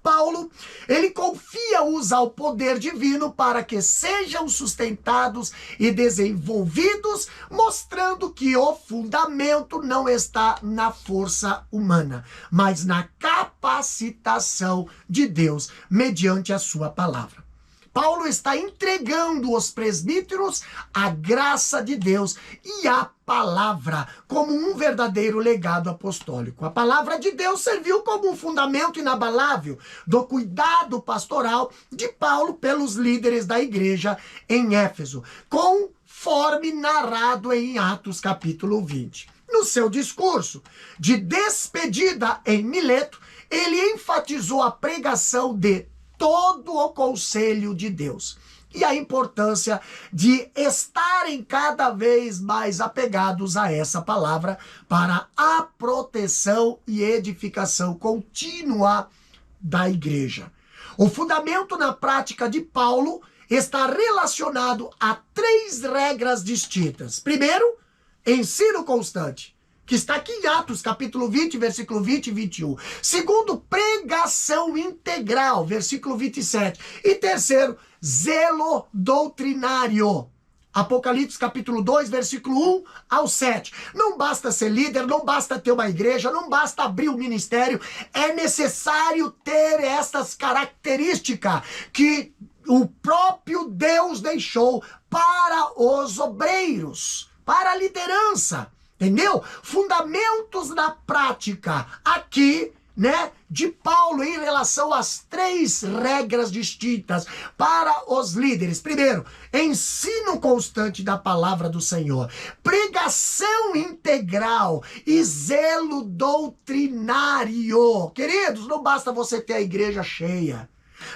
Paulo, ele confia-os ao poder divino para que sejam sustentados e desenvolvidos, mostrando que o fundamento não está na força humana, mas na capacitação de Deus mediante a sua palavra. Paulo está entregando os presbíteros à graça de Deus e à palavra como um verdadeiro legado apostólico. A palavra de Deus serviu como um fundamento inabalável do cuidado pastoral de Paulo pelos líderes da igreja em Éfeso, conforme narrado em Atos capítulo 20. No seu discurso de despedida em Mileto, ele enfatizou a pregação de todo o conselho de Deus e a importância de estarem cada vez mais apegados a essa palavra para a proteção e edificação contínua da igreja. O fundamento na prática de Paulo está relacionado a 3 regras distintas. Primeiro, ensino constante, que está aqui em Atos, capítulo 20, versículo 20 e 21. Segundo, pregação integral, versículo 27. E terceiro, zelo doutrinário. Apocalipse, capítulo 2, versículo 1 ao 7. Não basta ser líder, não basta ter uma igreja, não basta abrir um ministério. É necessário ter essas características que o próprio Deus deixou para os obreiros, para a liderança. Entendeu? Fundamentos na prática aqui, né, de Paulo em relação às 3 regras distintas para os líderes. Primeiro, ensino constante da palavra do Senhor, pregação integral e zelo doutrinário. Queridos, não basta você ter a igreja cheia.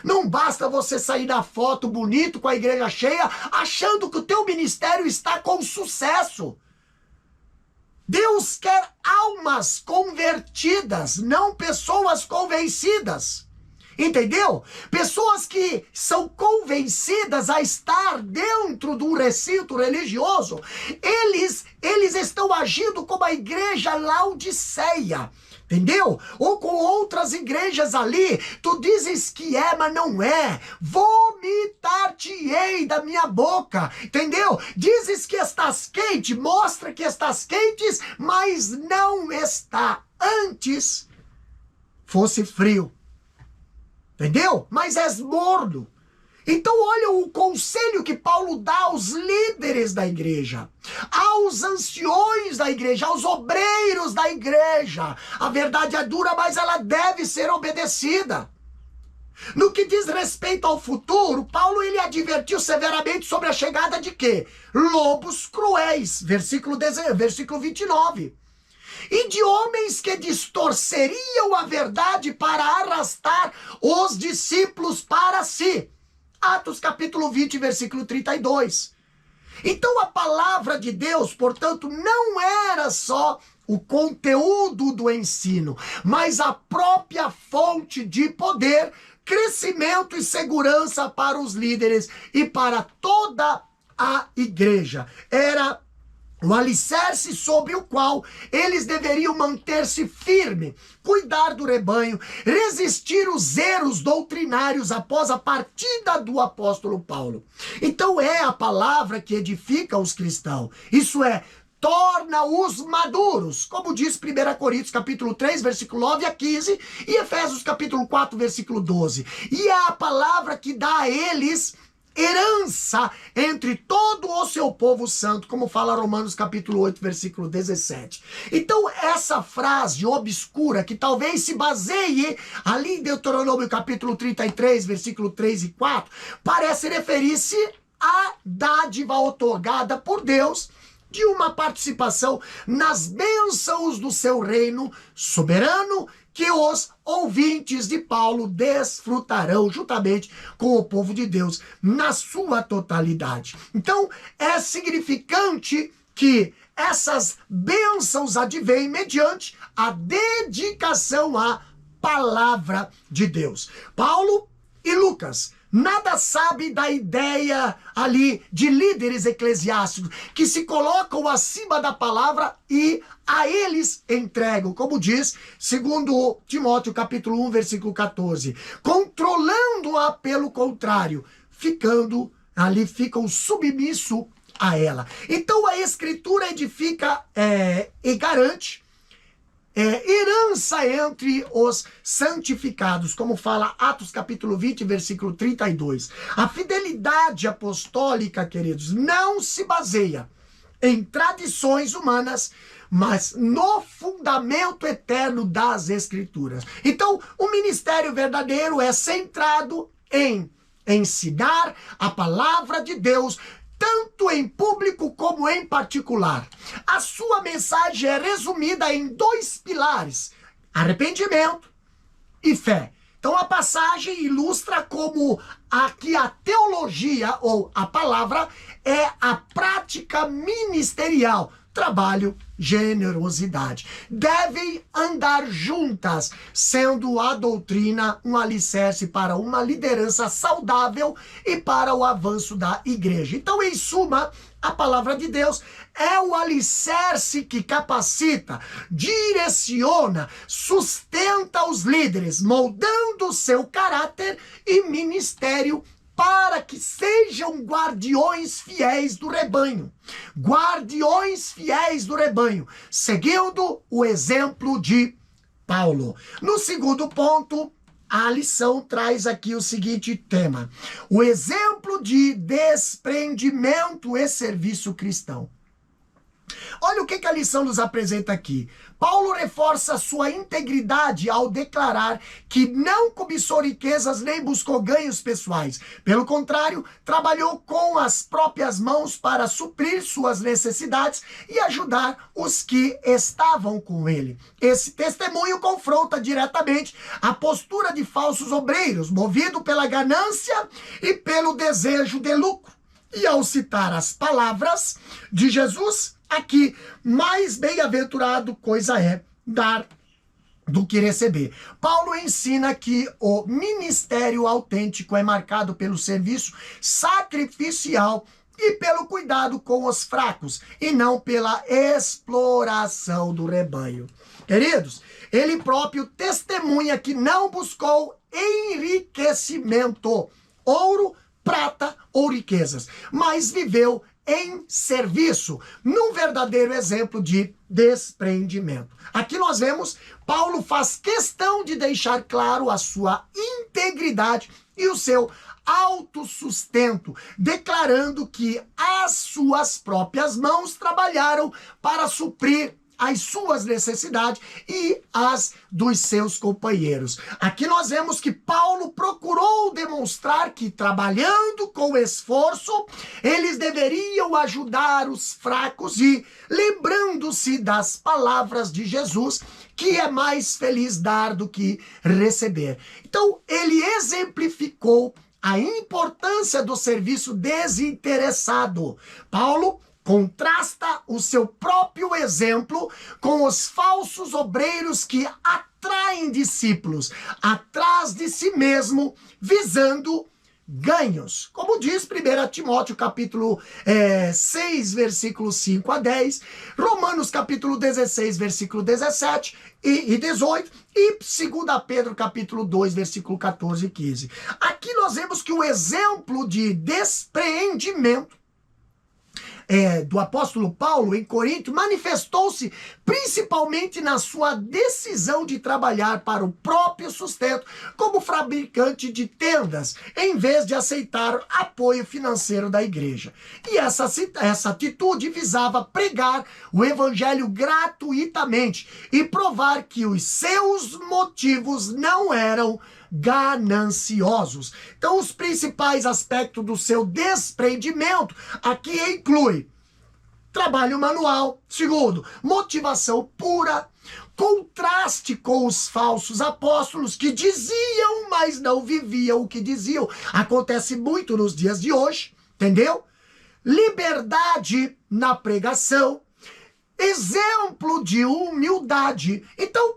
Não basta você sair na foto bonito com a igreja cheia, achando que o teu ministério está com sucesso. Deus quer almas convertidas, não pessoas convencidas. Entendeu? Pessoas que são convencidas a estar dentro do recinto religioso, eles estão agindo como a igreja Laodiceia. Entendeu? Ou com outras igrejas ali, tu dizes que é, mas não é. Vomitar-te-ei da minha boca. Entendeu? Dizes que estás quente, mostra que estás quentes, mas não está. Antes fosse frio. Entendeu? Mas és morno. Então olha o conselho que Paulo dá aos líderes da igreja, aos anciões da igreja, aos obreiros da igreja. A verdade é dura, mas ela deve ser obedecida. No que diz respeito ao futuro, Paulo ele advertiu severamente sobre a chegada de quê? Lobos cruéis, versículo 29. E de homens que distorceriam a verdade para arrastar os discípulos para si. Atos capítulo 20, versículo 32. Então a palavra de Deus, portanto, não era só o conteúdo do ensino, mas a própria fonte de poder, crescimento e segurança para os líderes e para toda a igreja. Era o alicerce sobre o qual eles deveriam manter-se firme, cuidar do rebanho, resistir os erros doutrinários após a partida do apóstolo Paulo. Então é a palavra que edifica os cristãos. Isso é, torna-os maduros, como diz 1 Coríntios capítulo 3, versículo 9 a 15, e Efésios capítulo 4, versículo 12. E é a palavra que dá a eles herança entre todo o seu povo santo, como fala Romanos capítulo 8, versículo 17. Então essa frase obscura, que talvez se baseie ali em Deuteronômio capítulo 33, versículo 3 e 4, parece referir-se à dádiva otorgada por Deus de uma participação nas bênçãos do seu reino soberano, que os ouvintes de Paulo desfrutarão juntamente com o povo de Deus na sua totalidade. Então, é significante que essas bênçãos advêm mediante a dedicação à palavra de Deus. Paulo e Lucas nada sabe da ideia ali de líderes eclesiásticos que se colocam acima da palavra e a eles entregam, como diz, segundo Timóteo capítulo 1, versículo 14, controlando-a pelo contrário, ficam submisso a ela. Então a escritura edifica e garante herança entre os santificados, como fala Atos capítulo 20, versículo 32. A fidelidade apostólica, queridos, não se baseia em tradições humanas, mas no fundamento eterno das Escrituras. Então, o ministério verdadeiro é centrado em ensinar a palavra de Deus, tanto em público como em particular. A sua mensagem é resumida em 2 pilares: arrependimento e fé. Então a passagem ilustra como aqui a teologia ou a palavra é a prática ministerial, trabalho, generosidade. Devem andar juntas, sendo a doutrina um alicerce para uma liderança saudável e para o avanço da igreja. Então, em suma, a palavra de Deus é o alicerce que capacita, direciona, sustenta os líderes, moldando o seu caráter e ministério para que sejam guardiões fiéis do rebanho. Guardiões fiéis do rebanho, seguindo o exemplo de Paulo. No segundo ponto, a lição traz aqui o seguinte tema: o exemplo de desprendimento e serviço cristão. Olha o que a lição nos apresenta aqui. Paulo reforça sua integridade ao declarar que não cobiçou riquezas nem buscou ganhos pessoais. Pelo contrário, trabalhou com as próprias mãos para suprir suas necessidades e ajudar os que estavam com ele. Esse testemunho confronta diretamente a postura de falsos obreiros, movido pela ganância e pelo desejo de lucro. E ao citar as palavras de Jesus, aqui, mais bem-aventurado coisa é dar do que receber. Paulo ensina que o ministério autêntico é marcado pelo serviço sacrificial e pelo cuidado com os fracos, e não pela exploração do rebanho. Queridos, ele próprio testemunha que não buscou enriquecimento, ouro, prata ou riquezas, mas viveu em serviço, num verdadeiro exemplo de desprendimento. Aqui nós vemos, Paulo faz questão de deixar claro a sua integridade e o seu autossustento, declarando que as suas próprias mãos trabalharam para suprir as suas necessidades e as dos seus companheiros. Aqui nós vemos que Paulo procurou demonstrar que, trabalhando com esforço, eles deveriam ajudar os fracos e, lembrando-se das palavras de Jesus, que é mais feliz dar do que receber. Então, ele exemplificou a importância do serviço desinteressado. Paulo contrasta o seu próprio exemplo com os falsos obreiros que atraem discípulos atrás de si mesmo, visando ganhos. Como diz 1 Timóteo capítulo 6, versículos 5 a 10, Romanos capítulo 16, versículo 17 e 18, e 2 Pedro capítulo 2, versículo 14 e 15. Aqui nós vemos que o exemplo de despreendimento do apóstolo Paulo em Corinto manifestou-se principalmente na sua decisão de trabalhar para o próprio sustento como fabricante de tendas, em vez de aceitar apoio financeiro da igreja. E essa atitude visava pregar o evangelho gratuitamente e provar que os seus motivos não eram gananciosos. Então, os principais aspectos do seu desprendimento aqui inclui trabalho manual. Segundo, motivação pura. Contraste com os falsos apóstolos que diziam, mas não viviam o que diziam. Acontece muito nos dias de hoje, entendeu? Liberdade na pregação. Exemplo de humildade. Então,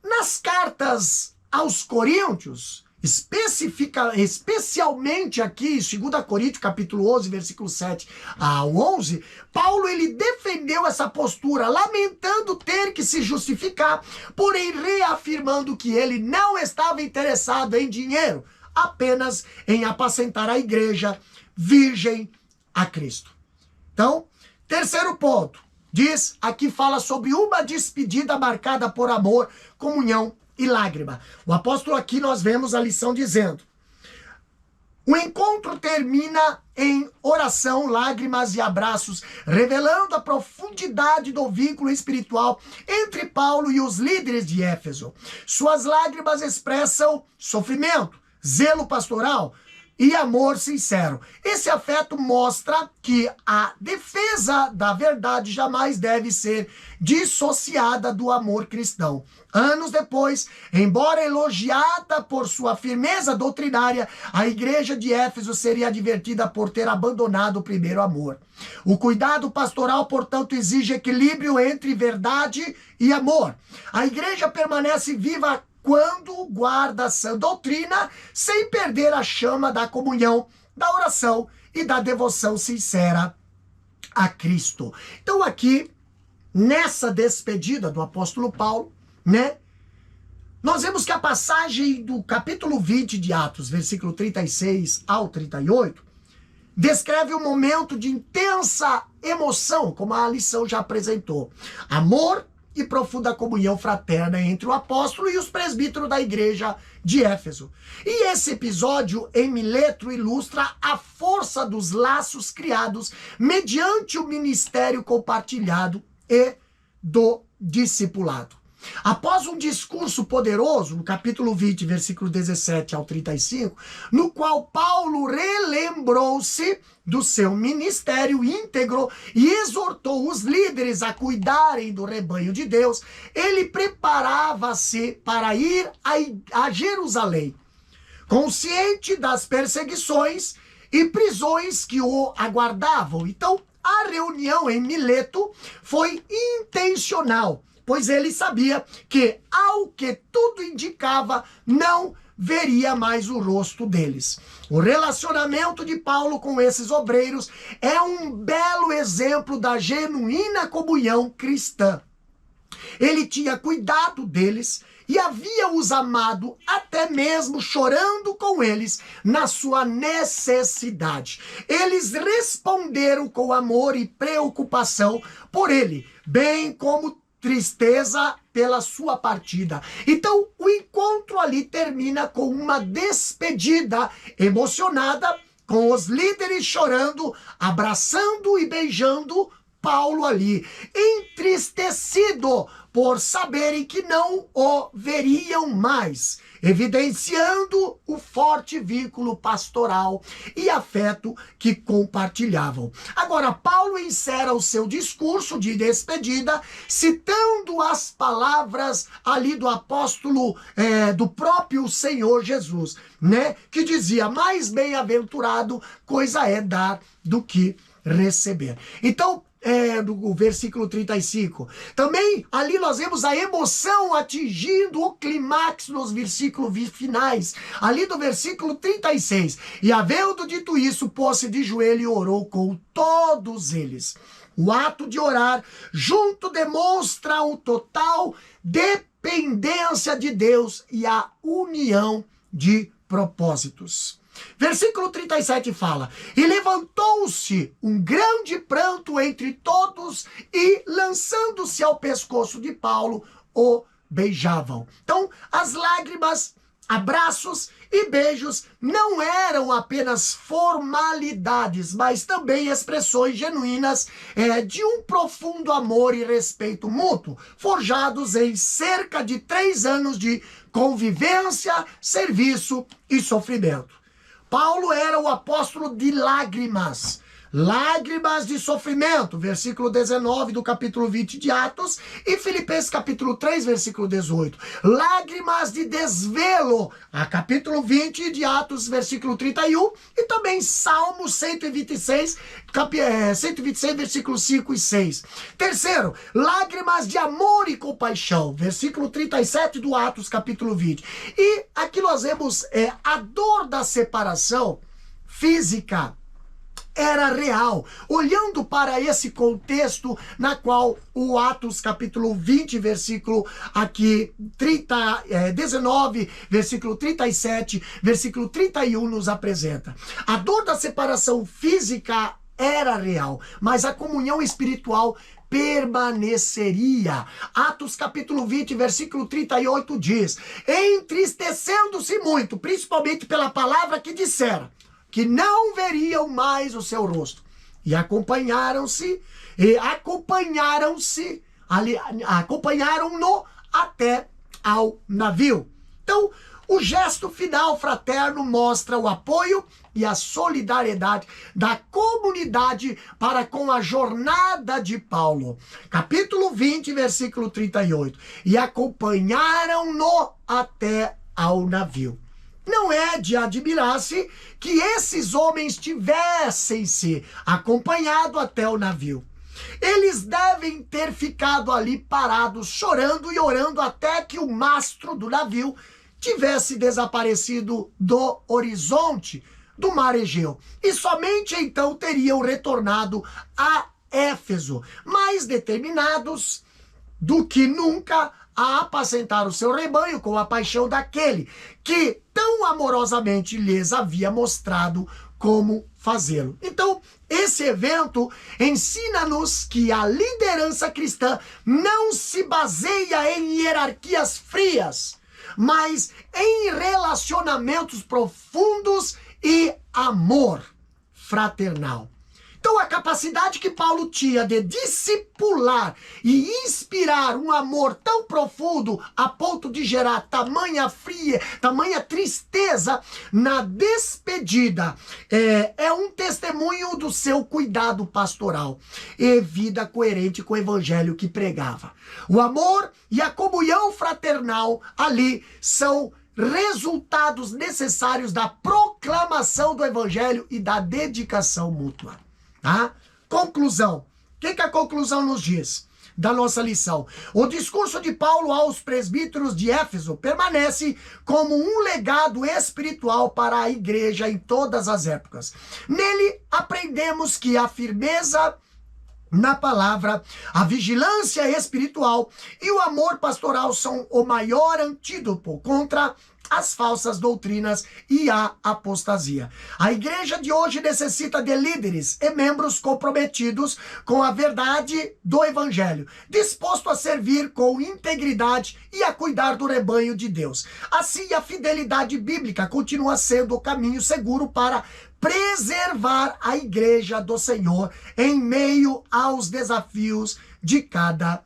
nas cartas aos Coríntios, especialmente aqui, 2 Coríntios capítulo 11, versículo 7 ao 11, Paulo ele defendeu essa postura, lamentando ter que se justificar, porém reafirmando que ele não estava interessado em dinheiro, apenas em apacentar a igreja virgem a Cristo. Então, terceiro ponto, diz, aqui fala sobre uma despedida marcada por amor, comunhão e lágrima. O apóstolo aqui nós vemos a lição dizendo: o encontro termina em oração, lágrimas e abraços, revelando a profundidade do vínculo espiritual entre Paulo e os líderes de Éfeso. Suas lágrimas expressam sofrimento, zelo pastoral e amor sincero. Esse afeto mostra que a defesa da verdade jamais deve ser dissociada do amor cristão. Anos depois, embora elogiada por sua firmeza doutrinária, a igreja de Éfeso seria advertida por ter abandonado o primeiro amor. O cuidado pastoral, portanto, exige equilíbrio entre verdade e amor. A igreja permanece viva quando guarda a sã doutrina, sem perder a chama da comunhão, da oração e da devoção sincera a Cristo. Então aqui, nessa despedida do apóstolo Paulo, nós vemos que a passagem do capítulo 20 de Atos, versículo 36 ao 38, descreve um momento de intensa emoção, como a lição já apresentou. Amor, e profunda comunhão fraterna entre o apóstolo e os presbíteros da igreja de Éfeso. E esse episódio em Mileto ilustra a força dos laços criados mediante o ministério compartilhado e do discipulado. Após um discurso poderoso, no capítulo 20, versículo 17 ao 35, no qual Paulo relembrou-se do seu ministério íntegro e exortou os líderes a cuidarem do rebanho de Deus, ele preparava-se para ir a Jerusalém, consciente das perseguições e prisões que o aguardavam. Então, a reunião em Mileto foi intencional, pois ele sabia que, ao que tudo indicava, não veria mais o rosto deles. O relacionamento de Paulo com esses obreiros é um belo exemplo da genuína comunhão cristã. Ele tinha cuidado deles e havia-os amado, até mesmo chorando com eles na sua necessidade. Eles responderam com amor e preocupação por ele, bem como tristeza pela sua partida. Então, o encontro ali termina com uma despedida emocionada, com os líderes chorando, abraçando e beijando Paulo ali, entristecido por saberem que não o veriam mais, evidenciando o forte vínculo pastoral e afeto que compartilhavam. Agora, Paulo encerra o seu discurso de despedida citando as palavras ali do apóstolo, do próprio Senhor Jesus, né? Que dizia: mais bem-aventurado coisa é dar do que receber. Então, do versículo 35. Também ali nós vemos a emoção atingindo o clímax nos versículos finais. Ali do versículo 36. E havendo dito isso, pôs-se de joelho e orou com todos eles. O ato de orar junto demonstra o total dependência de Deus e a união de propósitos. Versículo 37 fala: e levantou-se um grande pranto entre todos e, lançando-se ao pescoço de Paulo, o beijavam. Então, as lágrimas, abraços e beijos não eram apenas formalidades, mas também expressões genuínas de um profundo amor e respeito mútuo, forjados em cerca de 3 anos de convivência, serviço e sofrimento. Paulo era o apóstolo de lágrimas de sofrimento, versículo 19 do capítulo 20 de Atos, e Filipenses capítulo 3, versículo 18. Lágrimas de desvelo, a capítulo 20 de Atos, versículo 31, e também Salmos 126, 126, versículos 5 e 6. Terceiro, lágrimas de amor e compaixão, versículo 37 do Atos, capítulo 20. E aqui nós vemos a dor da separação física era real. Olhando para esse contexto na qual o Atos capítulo 20, versículo aqui 19, versículo 37, versículo 31 nos apresenta. A dor da separação física era real, mas a comunhão espiritual permaneceria. Atos capítulo 20, versículo 38 diz: entristecendo-se muito, principalmente pela palavra que dissera, que não veriam mais o seu rosto. E acompanharam-no até ao navio. Então, o gesto final fraterno mostra o apoio e a solidariedade da comunidade para com a jornada de Paulo. Capítulo 20, versículo 38. E acompanharam-no até ao navio. Não é de admirar-se que esses homens tivessem se acompanhado até o navio. Eles devem ter ficado ali parados, chorando e orando até que o mastro do navio tivesse desaparecido do horizonte do mar Egeu. E somente então teriam retornado a Éfeso, mais determinados do que nunca a apacentar o seu rebanho com a paixão daquele que tão amorosamente lhes havia mostrado como fazê-lo. Então, esse evento ensina-nos que a liderança cristã não se baseia em hierarquias frias, mas em relacionamentos profundos e amor fraternal. Então, a capacidade que Paulo tinha de discipular e inspirar um amor tão profundo a ponto de gerar tamanha fria, tamanha tristeza na despedida, é um testemunho do seu cuidado pastoral e vida coerente com o evangelho que pregava. O amor e a comunhão fraternal ali são resultados necessários da proclamação do evangelho e da dedicação mútua. Tá? Conclusão. O que a conclusão nos diz da nossa lição? O discurso de Paulo aos presbíteros de Éfeso permanece como um legado espiritual para a igreja em todas as épocas. Nele aprendemos que a firmeza na palavra, a vigilância espiritual e o amor pastoral são o maior antídoto contra as falsas doutrinas e a apostasia. A igreja de hoje necessita de líderes e membros comprometidos com a verdade do evangelho, disposto a servir com integridade e a cuidar do rebanho de Deus. Assim, a fidelidade bíblica continua sendo o caminho seguro para preservar a igreja do Senhor em meio aos desafios de cada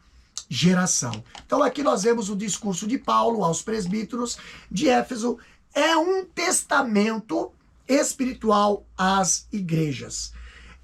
geração. Então aqui nós vemos o discurso de Paulo aos presbíteros de Éfeso. É um testamento espiritual às igrejas.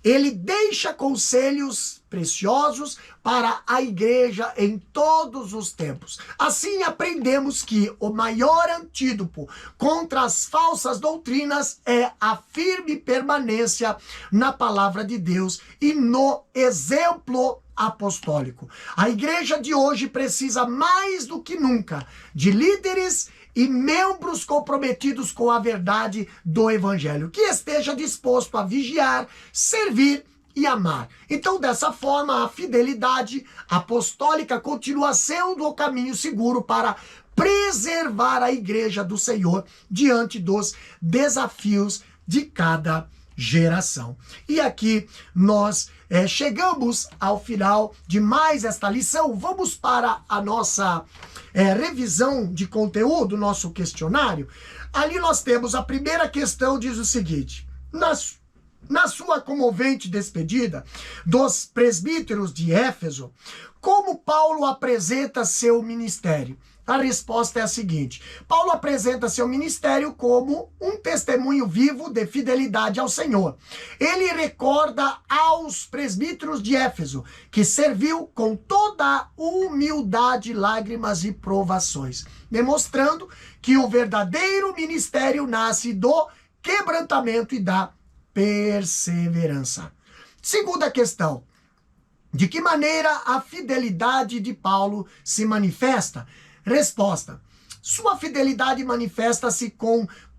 Ele deixa conselhos preciosos para a igreja em todos os tempos. Assim aprendemos que o maior antídoto contra as falsas doutrinas é a firme permanência na palavra de Deus e no exemplo apostólico. A igreja de hoje precisa mais do que nunca de líderes e membros comprometidos com a verdade do evangelho, que esteja disposto a vigiar, servir e amar. Então, dessa forma, a fidelidade apostólica continua sendo o caminho seguro para preservar a igreja do Senhor diante dos desafios de cada geração. E aqui nós chegamos ao final de mais esta lição. Vamos para a nossa revisão de conteúdo, nosso questionário. Ali nós temos a primeira questão, diz o seguinte: na sua comovente despedida dos presbíteros de Éfeso, como Paulo apresenta seu ministério? A resposta é a seguinte: Paulo apresenta seu ministério como um testemunho vivo de fidelidade ao Senhor. Ele recorda aos presbíteros de Éfeso que serviu com toda humildade, lágrimas e provações, demonstrando que o verdadeiro ministério nasce do quebrantamento e da perseverança. Segunda questão: de que maneira a fidelidade de Paulo se manifesta? Resposta: sua fidelidade manifesta-se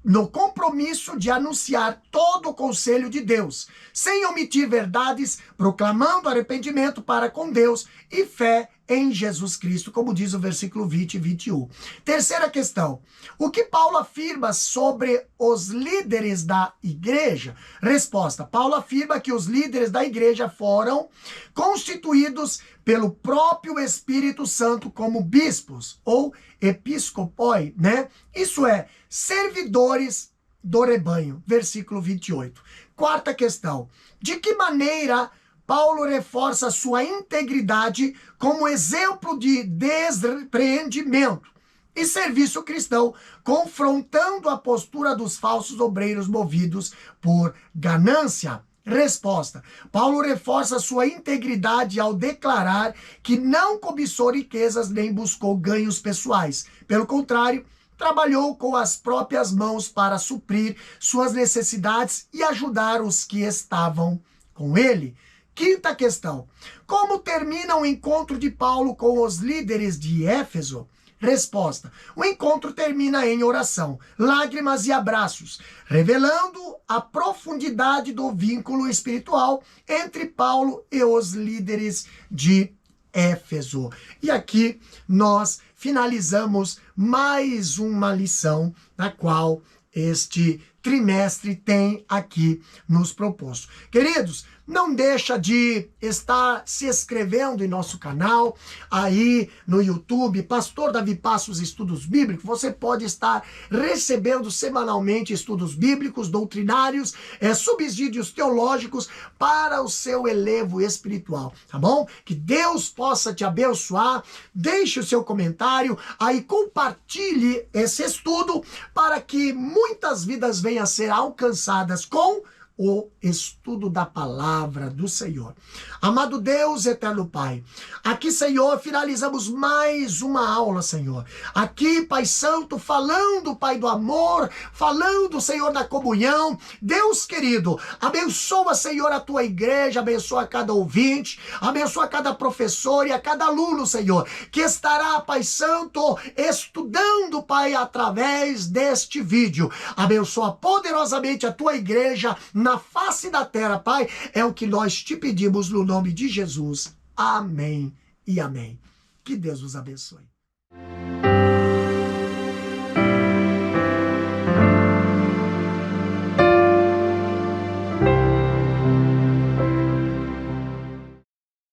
no compromisso de anunciar todo o conselho de Deus, sem omitir verdades, proclamando arrependimento para com Deus e fé em Jesus Cristo, como diz o versículo 20 e 21. Terceira questão: o que Paulo afirma sobre os líderes da igreja? Resposta: Paulo afirma que os líderes da igreja foram constituídos pelo próprio Espírito Santo como bispos, ou episcopoi, né? Isso é, servidores do rebanho. Versículo 28. Quarta questão: de que maneira Paulo reforça sua integridade como exemplo de despreendimento e serviço cristão, confrontando a postura dos falsos obreiros movidos por ganância? Resposta: Paulo reforça sua integridade ao declarar que não cobiçou riquezas nem buscou ganhos pessoais. Pelo contrário, trabalhou com as próprias mãos para suprir suas necessidades e ajudar os que estavam com ele. Quinta questão: como termina o encontro de Paulo com os líderes de Éfeso? Resposta: o encontro termina em oração, lágrimas e abraços, revelando a profundidade do vínculo espiritual entre Paulo e os líderes de Éfeso. E aqui nós finalizamos mais uma lição na qual este trimestre tem aqui nos proposto. Queridos, não deixa de estar se inscrevendo em nosso canal, aí no YouTube, Pastor Davi Passos Estudos Bíblicos. Você pode estar recebendo semanalmente estudos bíblicos, doutrinários, subsídios teológicos para o seu elevo espiritual, tá bom? Que Deus possa te abençoar. Deixe o seu comentário, aí compartilhe esse estudo para que muitas vidas venham a ser alcançadas com o estudo da palavra do Senhor. Amado Deus, eterno Pai, aqui, Senhor, finalizamos mais uma aula, Senhor. Aqui, Pai Santo, falando, Pai, do amor, falando, Senhor, da comunhão. Deus querido, abençoa, Senhor, a tua igreja, abençoa cada ouvinte, abençoa cada professor e a cada aluno, Senhor, que estará, Pai Santo, estudando, Pai, através deste vídeo. Abençoa poderosamente a tua igreja na face da terra, Pai, é o que nós te pedimos no nome de Jesus. Amém e amém. Que Deus os abençoe.